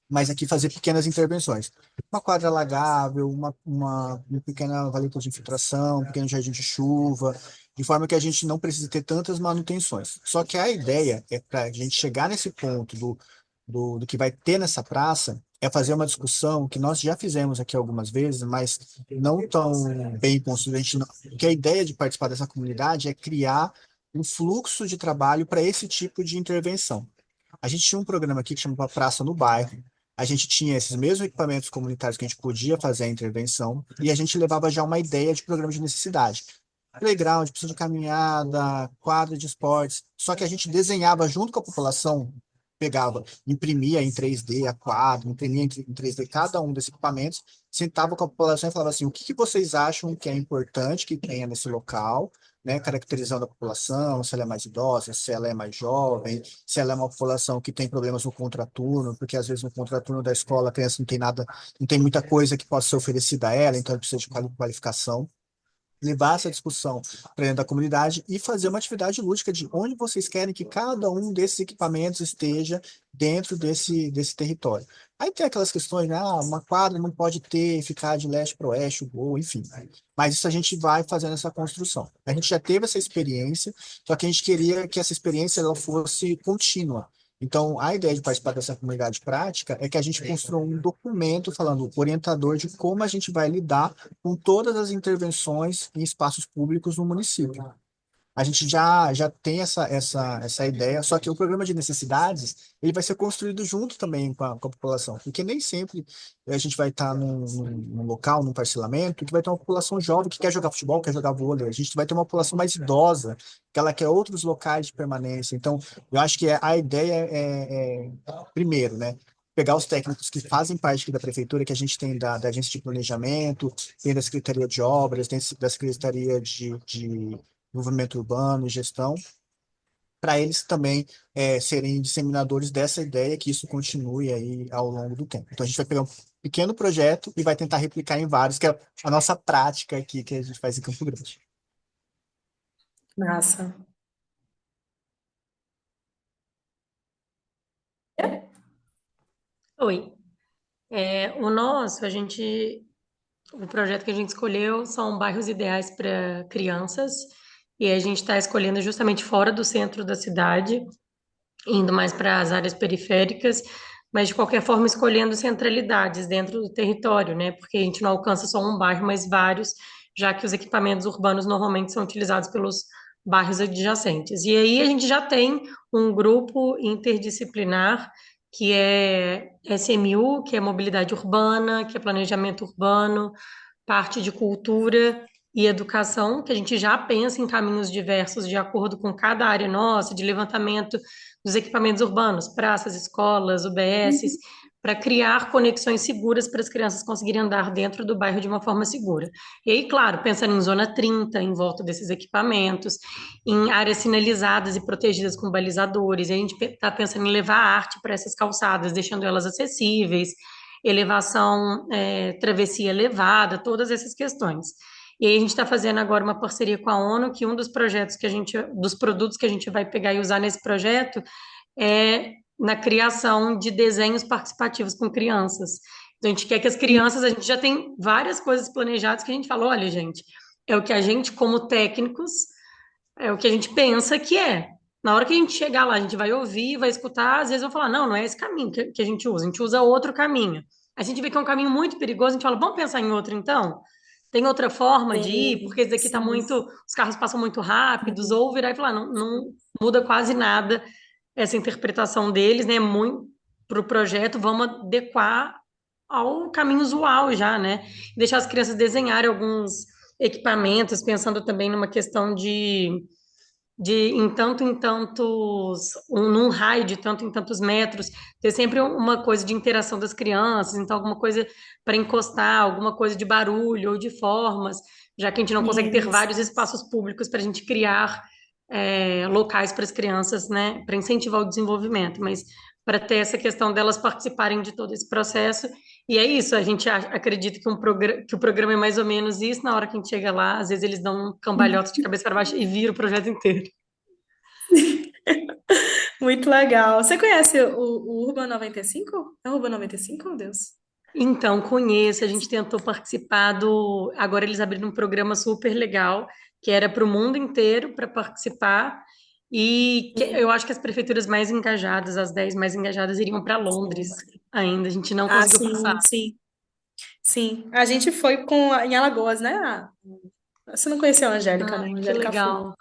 mas aqui fazer pequenas intervenções. Uma quadra alagável, uma pequena valeta de infiltração, um pequeno jardim de chuva, de forma que a gente não precise ter tantas manutenções. Só que a ideia é para a gente chegar nesse ponto do que vai ter nessa praça, é fazer uma discussão que nós já fizemos aqui algumas vezes, mas não tão bem construída. Porque a ideia de participar dessa comunidade é criar um fluxo de trabalho para esse tipo de intervenção. A gente tinha um programa aqui que chamava Praça no Bairro. A gente tinha esses mesmos equipamentos comunitários que a gente podia fazer a intervenção e a gente levava já uma ideia de programa de necessidade. Playground, pista de caminhada, quadra de esportes. Só que a gente desenhava junto com a população, pegava, imprimia em 3D a quadra, imprimia em 3D cada um desses equipamentos, sentava com a população e falava assim, o que que vocês acham que é importante que tenha nesse local, né, caracterizando a população, se ela é mais idosa, se ela é mais jovem, se ela é uma população que tem problemas no contraturno, porque às vezes no contraturno da escola a criança não tem nada, não tem muita coisa que possa ser oferecida a ela, então ela precisa de qualificação. Levar essa discussão para dentro da comunidade e fazer uma atividade lúdica de onde vocês querem que cada um desses equipamentos esteja dentro desse território. Aí tem aquelas questões, né? Ah, uma quadra não pode ter, ficar de leste para oeste, o gol, enfim. Mas isso a gente vai fazendo essa construção. A gente já teve essa experiência, só que a gente queria que essa experiência ela fosse contínua. Então, a ideia de participar dessa comunidade prática é que a gente construa um documento falando orientador de como a gente vai lidar com todas as intervenções em espaços públicos no município. A gente já tem essa ideia, só que o programa de necessidades, ele vai ser construído junto também com a população, porque nem sempre a gente vai estar num local, num parcelamento, que vai ter uma população jovem que quer jogar futebol, quer jogar vôlei. A gente vai ter uma população mais idosa, que ela quer outros locais de permanência. Então, eu acho que a ideia primeiro, né? Pegar os técnicos que fazem parte aqui da prefeitura, que a gente tem da agência de planejamento, tem da Secretaria de Obras, tem da Secretaria de desenvolvimento urbano e gestão, para eles também serem disseminadores dessa ideia, que isso continue aí ao longo do tempo. Então, a gente vai pegar um pequeno projeto e vai tentar replicar em vários, que é a nossa prática aqui que a gente faz em Campo Grande. Massa. Oi. O projeto que a gente escolheu são bairros ideais para crianças, e a gente está escolhendo justamente fora do centro da cidade, indo mais para as áreas periféricas, mas de qualquer forma escolhendo centralidades dentro do território, né? Porque a gente não alcança só um bairro, mas vários, já que os equipamentos urbanos normalmente são utilizados pelos bairros adjacentes. E aí a gente já tem um grupo interdisciplinar que é SMU, que é mobilidade urbana, que é planejamento urbano, parte de cultura e educação, que a gente já pensa em caminhos diversos de acordo com cada área nossa, de levantamento dos equipamentos urbanos, praças, escolas, UBSs, para criar conexões seguras para as crianças conseguirem andar dentro do bairro de uma forma segura. E aí, claro, pensando em zona 30, em volta desses equipamentos, em áreas sinalizadas e protegidas com balizadores, e a gente está pensando em levar arte para essas calçadas, deixando elas acessíveis, elevação, travessia elevada, todas essas questões. E aí a gente está fazendo agora uma parceria com a ONU, que um dos projetos dos produtos que a gente vai pegar e usar nesse projeto é na criação de desenhos participativos com crianças. Então, a gente quer que as crianças, a gente já tem várias coisas planejadas que a gente fala, olha, gente, é o que a gente, como técnicos, é o que a gente pensa que é. Na hora que a gente chegar lá, a gente vai ouvir, vai escutar, às vezes eu vou falar, não, não é esse caminho que a gente usa outro caminho. A gente vê que é um caminho muito perigoso, a gente fala, vamos pensar em outro então? Tem outra forma de ir, porque Sim, esse daqui tá sim. muito, os carros passam muito rápidos, ou virar e falar, não, não muda quase nada essa interpretação deles, né? Muito para o projeto, vamos adequar ao caminho usual já, né? Deixar as crianças desenharem alguns equipamentos, pensando também numa questão de em tantos, num raio de tanto em tantos metros, ter sempre uma coisa de interação das crianças, então alguma coisa para encostar, alguma coisa de barulho ou de formas, já que a gente não consegue ter Isso. vários espaços públicos para a gente criar locais para as crianças, né, para incentivar o desenvolvimento, mas para ter essa questão delas participarem de todo esse processo. E é isso, a gente acredita que, que o programa é mais ou menos isso, na hora que a gente chega lá, às vezes eles dão um cambalhota de cabeça para baixo e vira o projeto inteiro. Muito legal. Você conhece o Urban 95? É o Urban 95, meu Deus? Então, conheço, a gente tentou participar do. Agora eles abriram um programa super legal, que era para o mundo inteiro para participar, e eu acho que as prefeituras mais engajadas, as 10 mais engajadas, iriam para Londres ainda. A gente não Ah, conseguiu passar. sim, sim, sim. A gente foi em Alagoas, né? Ah, você não conheceu a Angélica, Ah, não? A que Angélica foi. legal.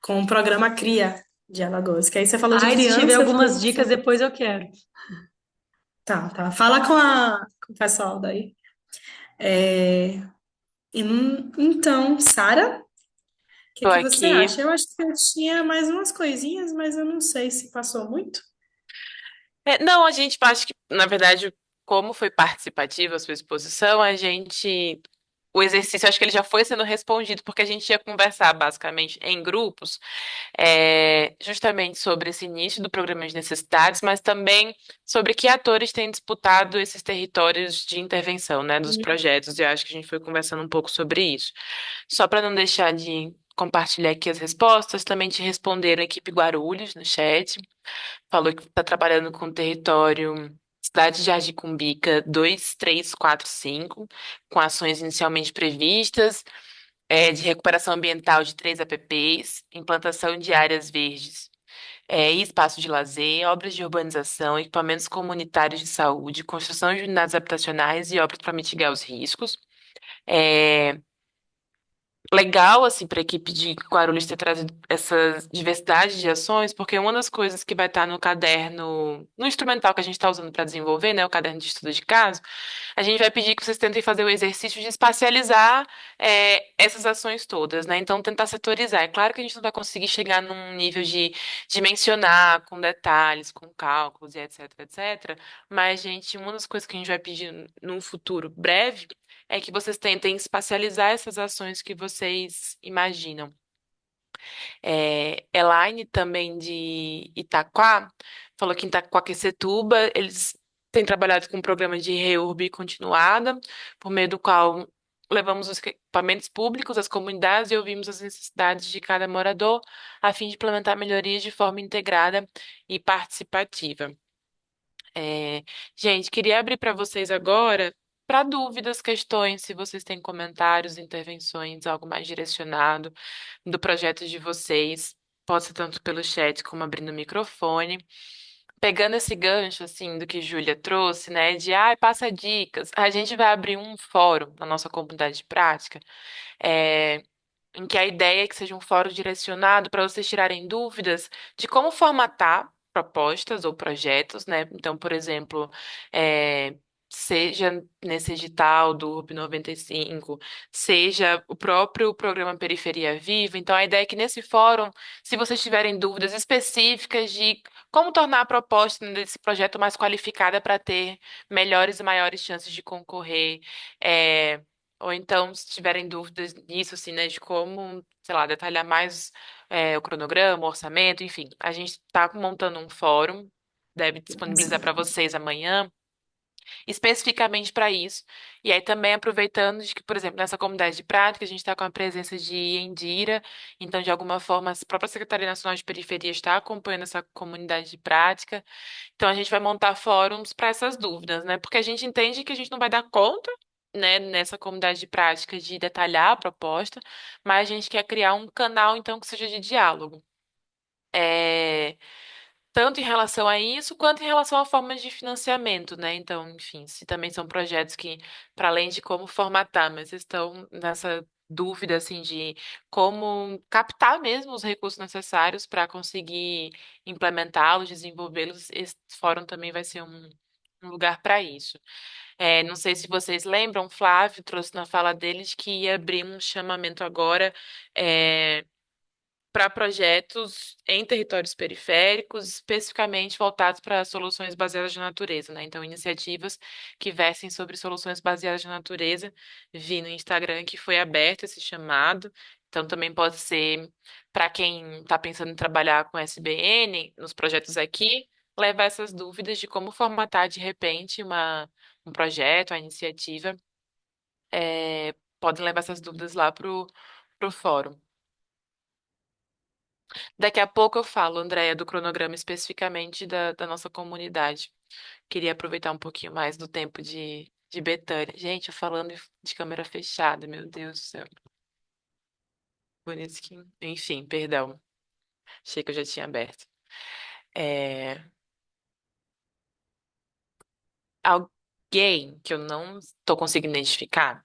com o programa CRIA de Alagoas. Que aí você falou de Ai, se tiver criança, eu fiquei algumas dicas, pensando, depois eu quero. tá, tá. Fala com o pessoal daí. É, então, Sara, o que Tô que você aqui. acha? Eu acho que eu tinha mais umas coisinhas, mas eu não sei se passou muito. Não, a gente acho que, na verdade, como foi participativa a sua exposição, a gente. O exercício, acho que ele já foi sendo respondido, porque a gente ia conversar basicamente em grupos, justamente sobre esse início do programa de necessidades, mas também sobre que atores têm disputado esses territórios de intervenção, né, dos projetos. E eu acho que a gente foi conversando um pouco sobre isso. Só para não deixar de compartilhar aqui as respostas, também te responderam a equipe Guarulhos no chat. Falou que está trabalhando com o território Cidade de Jardicumbica 2345, com ações inicialmente previstas, de recuperação ambiental de 3 APPs, implantação de áreas verdes, e espaço de lazer, obras de urbanização, equipamentos comunitários de saúde, construção de unidades habitacionais e obras para mitigar os riscos. É, legal, assim, para a equipe de Guarulhos ter trazido essa diversidade de ações, porque uma das coisas que vai estar no caderno, no instrumental que a gente está usando para desenvolver, né, o caderno de estudo de caso, a gente vai pedir que vocês tentem fazer o exercício de espacializar, essas ações todas, né? Então, tentar setorizar. É claro que a gente não vai conseguir chegar num nível de dimensionar com detalhes, com cálculos e etc, etc, mas, gente, uma das coisas que a gente vai pedir num futuro breve é que vocês tentem espacializar essas ações que vocês imaginam. Elaine, também de Itaquá, falou que em Itaquaquecetuba eles têm trabalhado com um programa de reurb continuada, por meio do qual levamos os equipamentos públicos às comunidades e ouvimos as necessidades de cada morador, a fim de implementar melhorias de forma integrada e participativa. É, gente, queria abrir para vocês agora para dúvidas, questões, se vocês têm comentários, intervenções, algo mais direcionado do projeto de vocês. Pode ser tanto pelo chat como abrindo o microfone. Pegando esse gancho, assim, do que Júlia trouxe, né, de, passa dicas. A gente vai abrir um fórum na nossa comunidade de prática, é, em que a ideia é que seja um fórum direcionado para vocês tirarem dúvidas de como formatar propostas ou projetos, né? Então, por exemplo, é, seja nesse edital do URB 95, seja o próprio programa Periferia Viva. Então, a ideia é que nesse fórum, se vocês tiverem dúvidas específicas de como tornar a proposta desse projeto mais qualificada para ter melhores e maiores chances de concorrer, é, ou então, se tiverem dúvidas nisso, assim, né, de como, sei lá, detalhar mais, o cronograma, o orçamento, enfim, a gente está montando um fórum, deve disponibilizar para vocês amanhã, especificamente para isso. E aí também aproveitando de que, por exemplo, nessa comunidade de prática, a gente está com a presença de Endira, então, de alguma forma, a própria Secretaria Nacional de Periferia está acompanhando essa comunidade de prática. Então, a gente vai montar fóruns para essas dúvidas, né? Porque a gente entende que a gente não vai dar conta, né, nessa comunidade de prática de detalhar a proposta, mas a gente quer criar um canal, então, que seja de diálogo. É, tanto em relação a isso, quanto em relação a formas de financiamento, né? Então, enfim, se também são projetos que, para além de como formatar, mas estão nessa dúvida, assim, de como captar mesmo os recursos necessários para conseguir implementá-los, desenvolvê-los, esse fórum também vai ser um lugar para isso. Não sei se vocês lembram, Flávio trouxe na fala deles que ia abrir um chamamento agora, para projetos em territórios periféricos, especificamente voltados para soluções baseadas na natureza, né? Então, iniciativas que versem sobre soluções baseadas na natureza. Vi no Instagram que foi aberto esse chamado. Então, também pode ser para quem está pensando em trabalhar com SBN, nos projetos aqui, levar essas dúvidas de como formatar de repente um projeto, a iniciativa. Podem levar essas dúvidas lá para o fórum. Daqui a pouco eu falo, Andréia, do cronograma especificamente da nossa comunidade. Queria aproveitar um pouquinho mais do tempo de Betânia. Gente, eu falando de câmera fechada, meu Deus do céu. Por isso que... Enfim, perdão. Achei que eu já tinha aberto. É, Alguém que eu não estou conseguindo identificar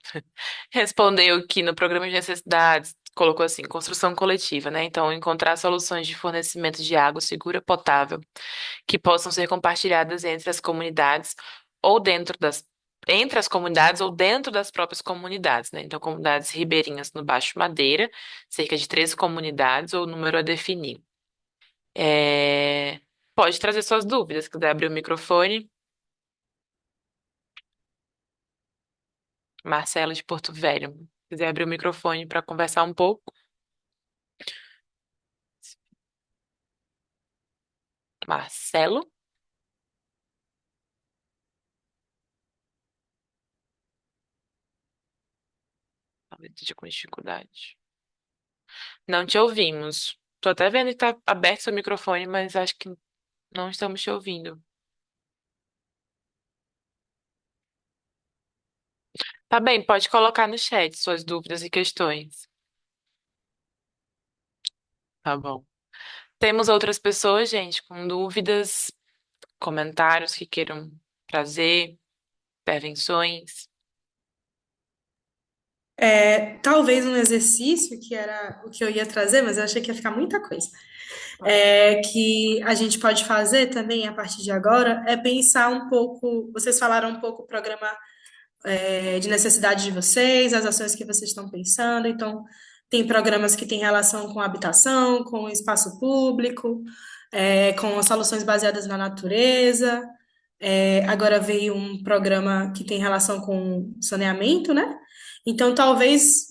respondeu que no programa de necessidades colocou assim, construção coletiva, né? Então, encontrar soluções de fornecimento de água segura, potável, que possam ser compartilhadas entre as comunidades ou entre as comunidades ou dentro das próprias comunidades, né? Então, comunidades ribeirinhas no Baixo Madeira, cerca de 13 comunidades ou número a definir. É, Pode trazer suas dúvidas, se quiser abrir o microfone. Marcelo de Porto Velho, se quiser abrir o microfone para conversar um pouco. Marcelo, talvez esteja com dificuldade. Não te ouvimos. Tô até vendo que tá aberto seu microfone, mas acho que não estamos te ouvindo. Tá bem, pode colocar no chat suas dúvidas e questões. Tá bom. Temos outras pessoas, gente, com dúvidas, comentários que queiram trazer, intervenções. Talvez um exercício que era o que eu ia trazer, mas eu achei que ia ficar muita coisa. Que a gente pode fazer também a partir de agora é pensar um pouco. Vocês falaram um pouco o programa de necessidade de vocês, as ações que vocês estão pensando. Então, tem programas que têm relação com habitação, com espaço público, com soluções baseadas na natureza. Agora veio um programa que tem relação com saneamento, né? Então, talvez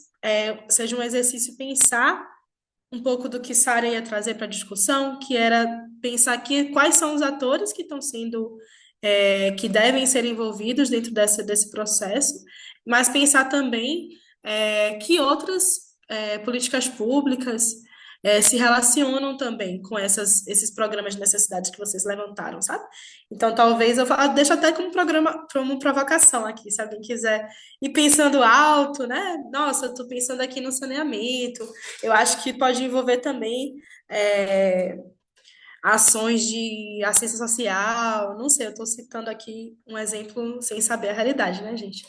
seja um exercício pensar um pouco do que Sara ia trazer para a discussão, que era pensar quais são os atores que estão sendo, que devem ser envolvidos dentro desse processo, mas pensar também que outras políticas públicas se relacionam também com esses programas de necessidades que vocês levantaram, sabe? Então, talvez deixo até como programa, como provocação aqui, se alguém quiser ir pensando alto, né? Nossa, eu estou pensando aqui no saneamento, eu acho que pode envolver também é, ações de assistência social, não sei, eu estou citando aqui um exemplo sem saber a realidade, né, gente?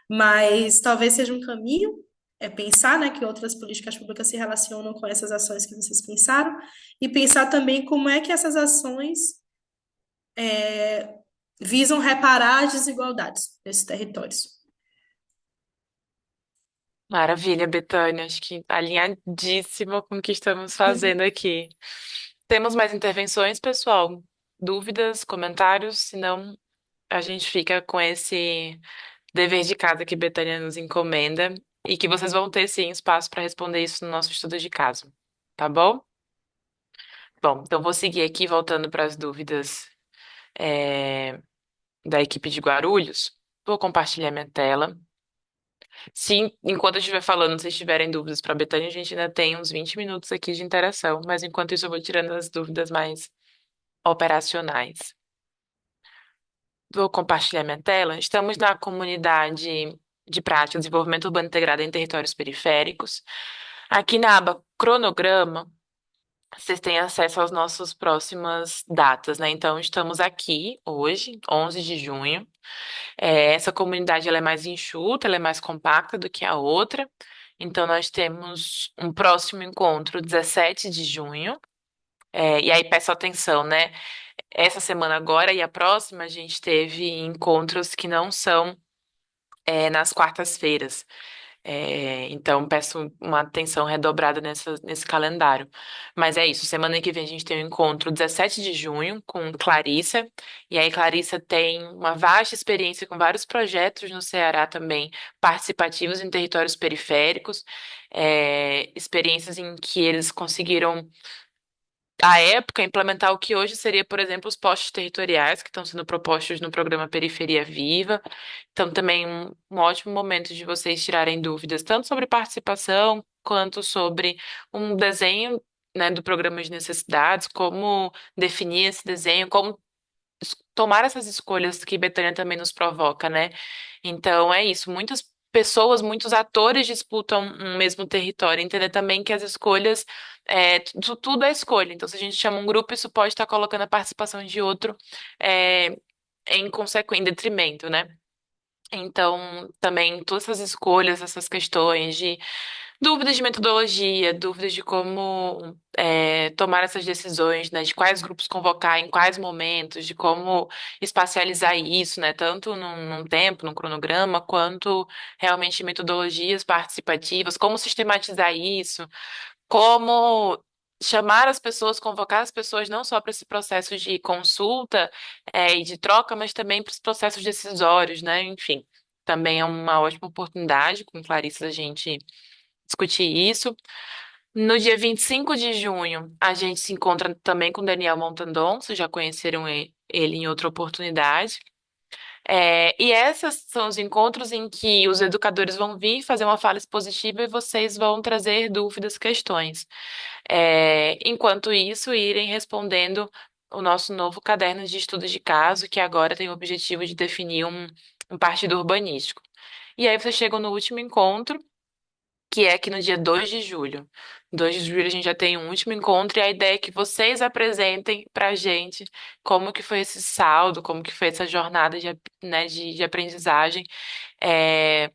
Mas talvez seja um caminho, pensar, né, que outras políticas públicas se relacionam com essas ações que vocês pensaram, e pensar também como é que essas ações visam reparar as desigualdades nesses territórios. Maravilha, Betânia. Acho que alinhadíssima com o que estamos fazendo aqui. Temos mais intervenções, pessoal? Dúvidas, comentários? Senão, a gente fica com esse dever de casa que Betânia nos encomenda e que vocês vão ter, sim, espaço para responder isso no nosso estudo de caso. Tá bom? Bom, então vou seguir aqui, voltando para as dúvidas, é, da equipe de Guarulhos. Vou compartilhar minha tela. Sim, enquanto eu estiver falando, se tiverem dúvidas para a Betânia, a gente ainda tem uns 20 minutos aqui de interação, mas enquanto isso eu vou tirando as dúvidas mais operacionais. Vou compartilhar minha tela. Estamos na comunidade de prática de desenvolvimento urbano integrado em territórios periféricos. Aqui na aba cronograma, vocês têm acesso às nossas próximas datas, né? Então, estamos aqui hoje, 11 de junho. Essa comunidade ela é mais enxuta, ela é mais compacta do que a outra. Então, nós temos um próximo encontro, 17 de junho. E aí, peço atenção, né? Essa semana agora e a próxima, a gente teve encontros que não são, nas quartas-feiras. Então, peço uma atenção redobrada nesse calendário. Mas é isso, semana que vem a gente tem um encontro 17 de junho com Clarissa. E aí, Clarissa tem uma vasta experiência com vários projetos no Ceará também, participativos em territórios periféricos, experiências em que eles conseguiram à época, implementar o que hoje seria, por exemplo, os postos territoriais que estão sendo propostos no programa Periferia Viva. Então, também um ótimo momento de vocês tirarem dúvidas, tanto sobre participação, quanto sobre um desenho, né, do programa de necessidades, como definir esse desenho, como tomar essas escolhas que Betânia também nos provoca, né? Então é isso. Muitas pessoas, muitos atores disputam um mesmo território. Entender também que as escolhas, tudo é escolha. Então, se a gente chama um grupo, isso pode estar colocando a participação de outro, é, em consequência, em detrimento, né? Então, também todas essas escolhas, essas questões de Dúvidas de metodologia, dúvidas de como tomar essas decisões, né? De quais grupos convocar, em quais momentos, de como espacializar isso, né? Tanto num tempo, num cronograma, quanto realmente metodologias participativas, como sistematizar isso, como chamar as pessoas, convocar as pessoas não só para esse processo de consulta, e de troca, mas também para os processos decisórios, né? Enfim, também é uma ótima oportunidade com Clarice a gente discutir isso. No dia 25 de junho, a gente se encontra também com Daniel Montandon, vocês já conheceram ele em outra oportunidade. E esses são os encontros em que os educadores vão vir fazer uma fala expositiva e vocês vão trazer dúvidas, questões. Enquanto isso, irem respondendo o nosso novo caderno de estudos de caso, que agora tem o objetivo de definir um partido urbanístico. E aí vocês chegam no último encontro, que é que no dia 2 de julho. 2 de julho a gente já tem um último encontro e a ideia é que vocês apresentem pra gente como que foi esse saldo, como que foi essa jornada né, de aprendizagem, é,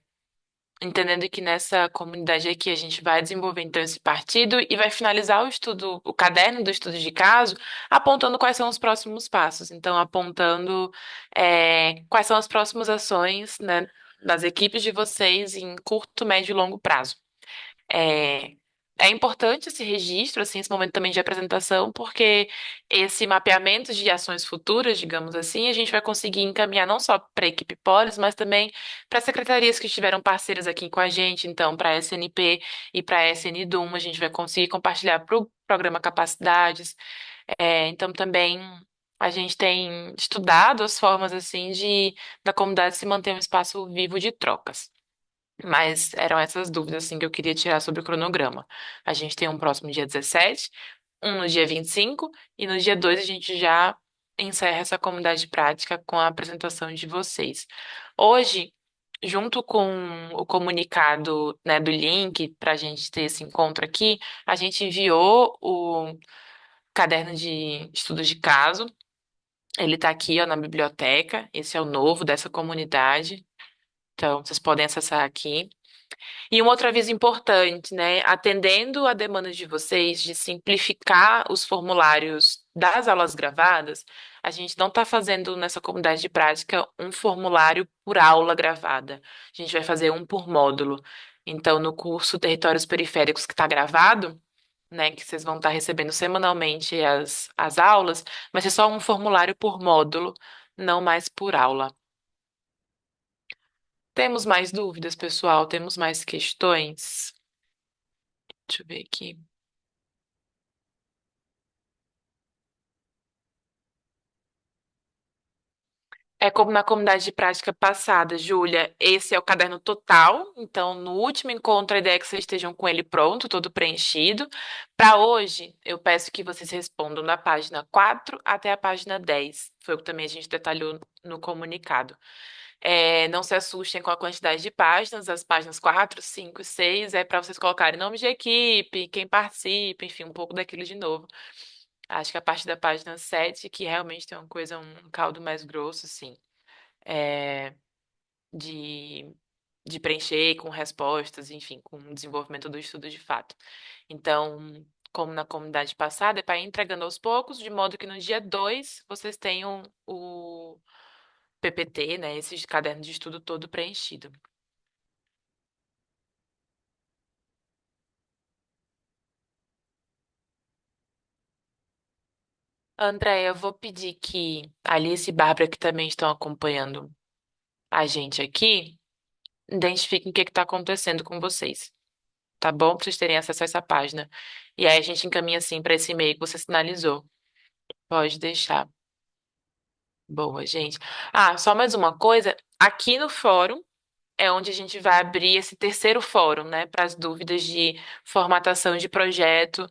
entendendo que nessa comunidade aqui a gente vai desenvolver então esse partido e vai finalizar o estudo, o caderno do estudo de caso, apontando quais são os próximos passos. Então, apontando quais são as próximas ações, né, das equipes de vocês em curto, médio e longo prazo. É, é importante esse registro, assim, esse momento também de apresentação, porque esse mapeamento de ações futuras, digamos assim, a gente vai conseguir encaminhar não só para a equipe Polis, mas também para as secretarias que estiveram parceiras aqui com a gente, então para a SNP e para a SNDUM, a gente vai conseguir compartilhar para o programa Capacidades. Então também a gente tem estudado as formas assim de da comunidade se manter um espaço vivo de trocas. Mas eram essas dúvidas assim que eu queria tirar sobre o cronograma. A gente tem um próximo dia 17, um no dia 25 e no dia 2 a gente já encerra essa comunidade prática com a apresentação de vocês. Hoje, junto com o comunicado, né, do link para a gente ter esse encontro aqui, a gente enviou o caderno de estudos de caso. Ele está aqui, ó, na biblioteca. Esse é o novo dessa comunidade. Então, vocês podem acessar aqui. E um outro aviso importante, né? Atendendo a demanda de vocês de simplificar os formulários das aulas gravadas, a gente não está fazendo nessa comunidade de prática um formulário por aula gravada. A gente vai fazer um por módulo. Então, no curso Territórios Periféricos que está gravado, né, que vocês vão estar recebendo semanalmente as aulas, vai ser só um formulário por módulo, não mais por aula. Temos mais dúvidas, pessoal? Temos mais questões? Deixa eu ver aqui. É como na comunidade de prática passada, Júlia, esse é o caderno total. Então, no último encontro, a ideia é que vocês estejam com ele pronto, todo preenchido. Para hoje, eu peço que vocês respondam da página 4 até a página 10. Foi o que também a gente detalhou no comunicado. Não se assustem com a quantidade de páginas, as páginas 4, 5 e 6 é para vocês colocarem nome de equipe, quem participa, enfim, um pouco daquilo de novo. Acho que a partir da página 7 que realmente tem uma coisa, um caldo mais grosso, assim, é, de, de preencher com respostas, enfim, com o desenvolvimento do estudo de fato. Então, como na comunidade passada, é para ir entregando aos poucos, de modo que no dia 2 vocês tenham o PPT, né, esse caderno de estudo todo preenchido. André, eu vou pedir que Alice e Bárbara, que também estão acompanhando a gente aqui, identifiquem o que está acontecendo com vocês, tá bom? Para vocês terem acesso a essa página. E aí a gente encaminha assim para esse e-mail que você sinalizou. Pode deixar. Boa, gente. Ah, só mais uma coisa. Aqui no fórum é onde a gente vai abrir esse terceiro fórum, né, para as dúvidas de formatação de projeto,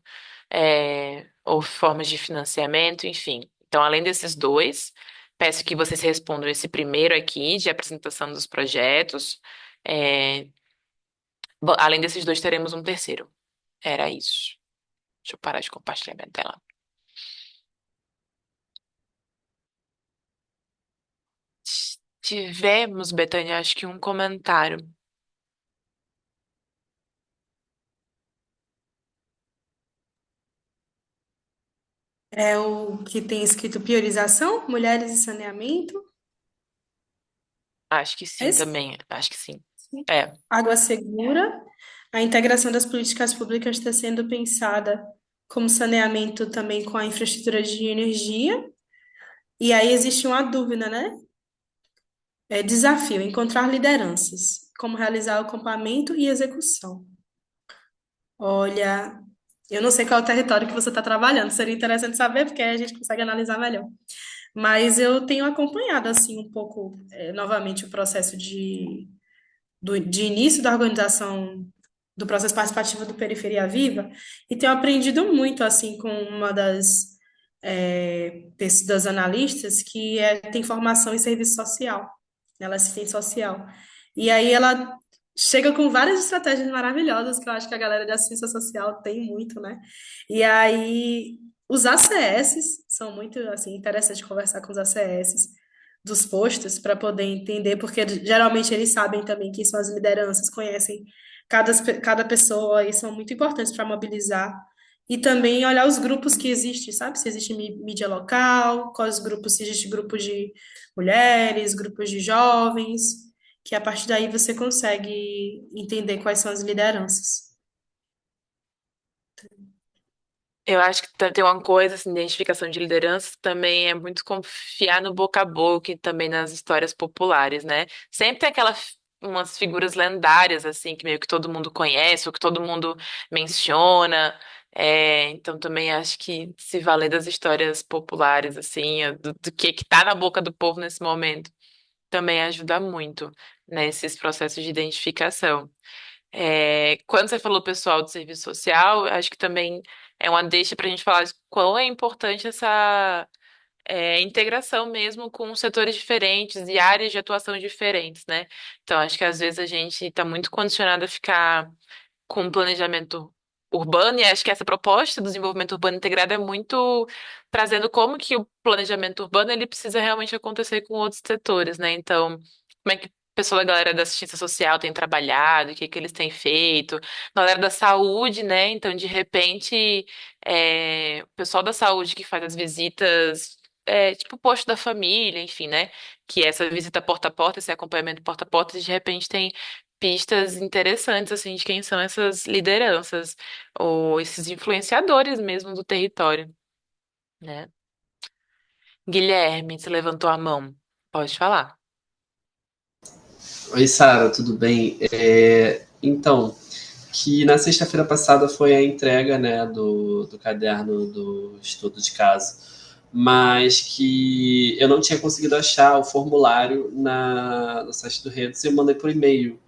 ou formas de financiamento, enfim. Então, além desses dois, peço que vocês respondam esse primeiro aqui, de apresentação dos projetos. É, bom, além desses dois, teremos um terceiro. Era isso. Deixa eu parar de compartilhar minha tela. Tivemos, Betânia, acho que um comentário. É o que tem escrito priorização, mulheres e saneamento. Acho que É sim esse? também. Acho que sim. É. Água segura. A integração das políticas públicas está sendo pensada como saneamento também com a infraestrutura de energia. E aí existe uma dúvida, né? É desafio, encontrar lideranças. Como realizar o acompanhamento e execução. Olha, eu não sei qual é o território que você está trabalhando. Seria interessante saber, porque aí a gente consegue analisar melhor. Mas eu tenho acompanhado, assim, um pouco, novamente, o processo de início da organização do processo participativo do Periferia Viva e tenho aprendido muito, assim, com uma das analistas que tem formação em serviço social, ela é assistente social. E aí ela chega com várias estratégias maravilhosas que eu acho que a galera de assistência social tem muito, né? E aí os ACS são muito, assim, interessantes conversar com os ACS dos postos para poder entender, porque geralmente eles sabem também quem são as lideranças, conhecem cada pessoa e são muito importantes para mobilizar. E também olhar os grupos que existem, sabe? Se existe mídia local, quais grupos, se existe grupo de mulheres, grupos de jovens, que a partir daí você consegue entender quais são as lideranças. Eu acho que tem uma coisa, assim, de identificação de liderança também é muito confiar no boca a boca e também nas histórias populares, né? Sempre tem umas figuras lendárias, assim, que meio que todo mundo conhece, ou que todo mundo menciona. Então também acho que se valer das histórias populares, assim, do que tá na boca do povo nesse momento, também ajuda muito nesses processos de identificação. Quando você falou pessoal do serviço social, acho que também é uma deixa para a gente falar de quão é importante essa integração mesmo com setores diferentes e áreas de atuação diferentes, né? Então, acho que às vezes a gente está muito condicionado a ficar com o planejamento urbano, e acho que essa proposta do desenvolvimento urbano integrado é muito trazendo como que o planejamento urbano ele precisa realmente acontecer com outros setores, né? Então, como é que o pessoal da galera da assistência social tem trabalhado, o que que eles têm feito, galera da saúde, né? Então, de repente, o pessoal da saúde que faz as visitas, tipo o posto da família, enfim, né? Que é essa visita porta a porta, esse acompanhamento porta a porta, de repente tem pistas interessantes assim de quem são essas lideranças ou esses influenciadores mesmo do território, né? Guilherme, você levantou a mão. Pode falar. Oi, Sara, tudo bem? Então, que na sexta-feira passada foi a entrega, né, do caderno do estudo de caso, mas que eu não tinha conseguido achar o formulário no site do Redes e eu mandei por e-mail.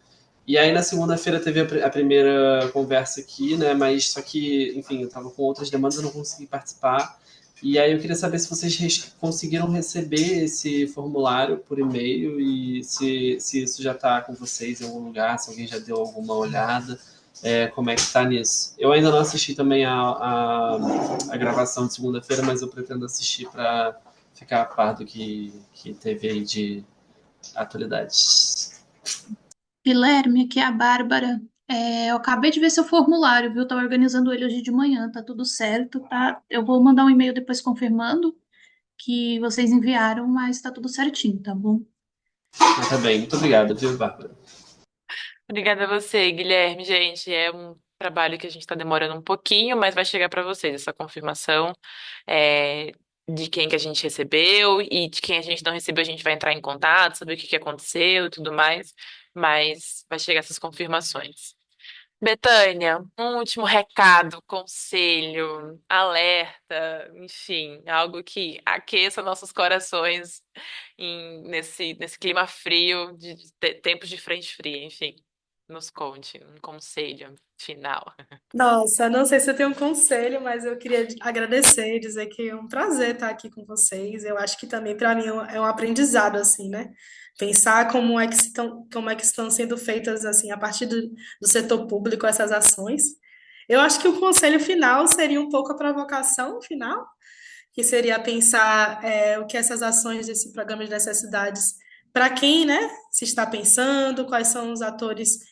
E aí na segunda-feira teve a primeira conversa aqui, né, mas só que, enfim, eu estava com outras demandas, eu não consegui participar. E aí eu queria saber se vocês conseguiram receber esse formulário por e-mail e se isso já está com vocês em algum lugar, se alguém já deu alguma olhada, como é que está nisso. Eu ainda não assisti também a gravação de segunda-feira, mas eu pretendo assistir para ficar a par do que teve aí de atualidades. Guilherme, aqui é a Bárbara. Eu acabei de ver seu formulário, viu? Tava organizando ele hoje de manhã, tá tudo certo, tá? Eu vou mandar um e-mail depois confirmando que vocês enviaram, mas tá tudo certinho, tá bom? Mas tá bem, muito obrigado, viu, Bárbara? Obrigada a você, Guilherme. Gente, é um trabalho que a gente está demorando um pouquinho, mas vai chegar para vocês essa confirmação é, de quem que a gente recebeu e de quem a gente não recebeu, a gente vai entrar em contato, saber o que que aconteceu e tudo mais, mas vai chegar essas confirmações. Betânia, um último recado, conselho, alerta, enfim, algo que aqueça nossos corações nesse clima frio de tempos de frente fria, enfim. Nos conte um conselho final. Nossa, não sei se eu tenho um conselho, mas eu queria agradecer e dizer que é um prazer estar aqui com vocês. Eu acho que também para mim é um aprendizado assim, né? Pensar como é que estão sendo feitas assim a partir do setor público essas ações. Eu acho que o conselho final seria um pouco a provocação final, que seria pensar o que essas ações desse programa de necessidades, para quem, né, se está pensando, quais são os atores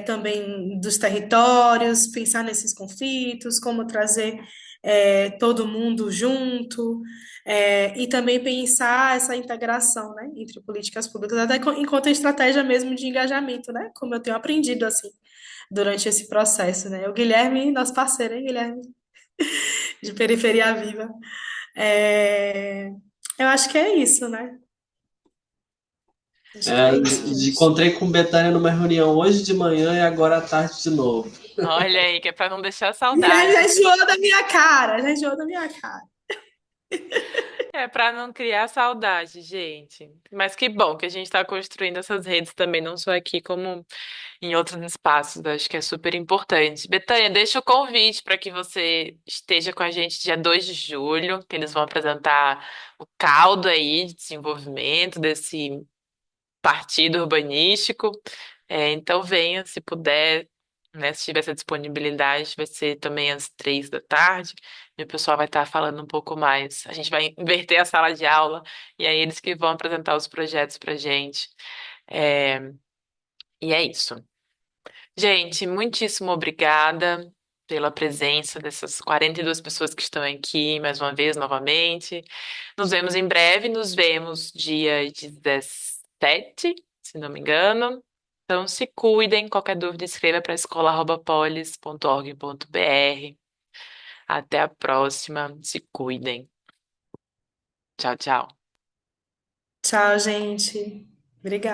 também dos territórios, pensar nesses conflitos, como trazer todo mundo junto, e também pensar essa integração, né, entre políticas públicas, até enquanto estratégia mesmo de engajamento, né, como eu tenho aprendido, assim, durante esse processo, né. O Guilherme, nosso parceiro, hein, Guilherme, de Periferia Viva. É, eu acho que é isso, né? Acho que é isso, gente. Encontrei com Betânia numa reunião hoje de manhã e agora à tarde de novo. Olha aí, que é pra não deixar Guilherme já saudade. enjoou da minha cara, já enjoou da minha cara. É pra não criar saudade, gente. Mas que bom que a gente tá construindo essas redes também, não só aqui, como em outros espaços. Acho que é super importante. Betânia, deixa o convite para que você esteja com a gente dia 2 de julho, que eles vão apresentar o caldo aí de desenvolvimento desse partido urbanístico. Então venha, se puder, né, se tiver essa disponibilidade, vai ser também às 3 da tarde, e o pessoal vai estar falando um pouco mais. A gente vai inverter a sala de aula, e aí eles que vão apresentar os projetos pra gente. É, e é isso. Gente, muitíssimo obrigada pela presença dessas 42 pessoas que estão aqui, mais uma vez, novamente. Nos vemos em breve, nos vemos dia 17, se não me engano. Então, se cuidem. Qualquer dúvida, escreva para escola@polis.org.br. Até a próxima. Se cuidem. Tchau, tchau. Tchau, gente. Obrigada.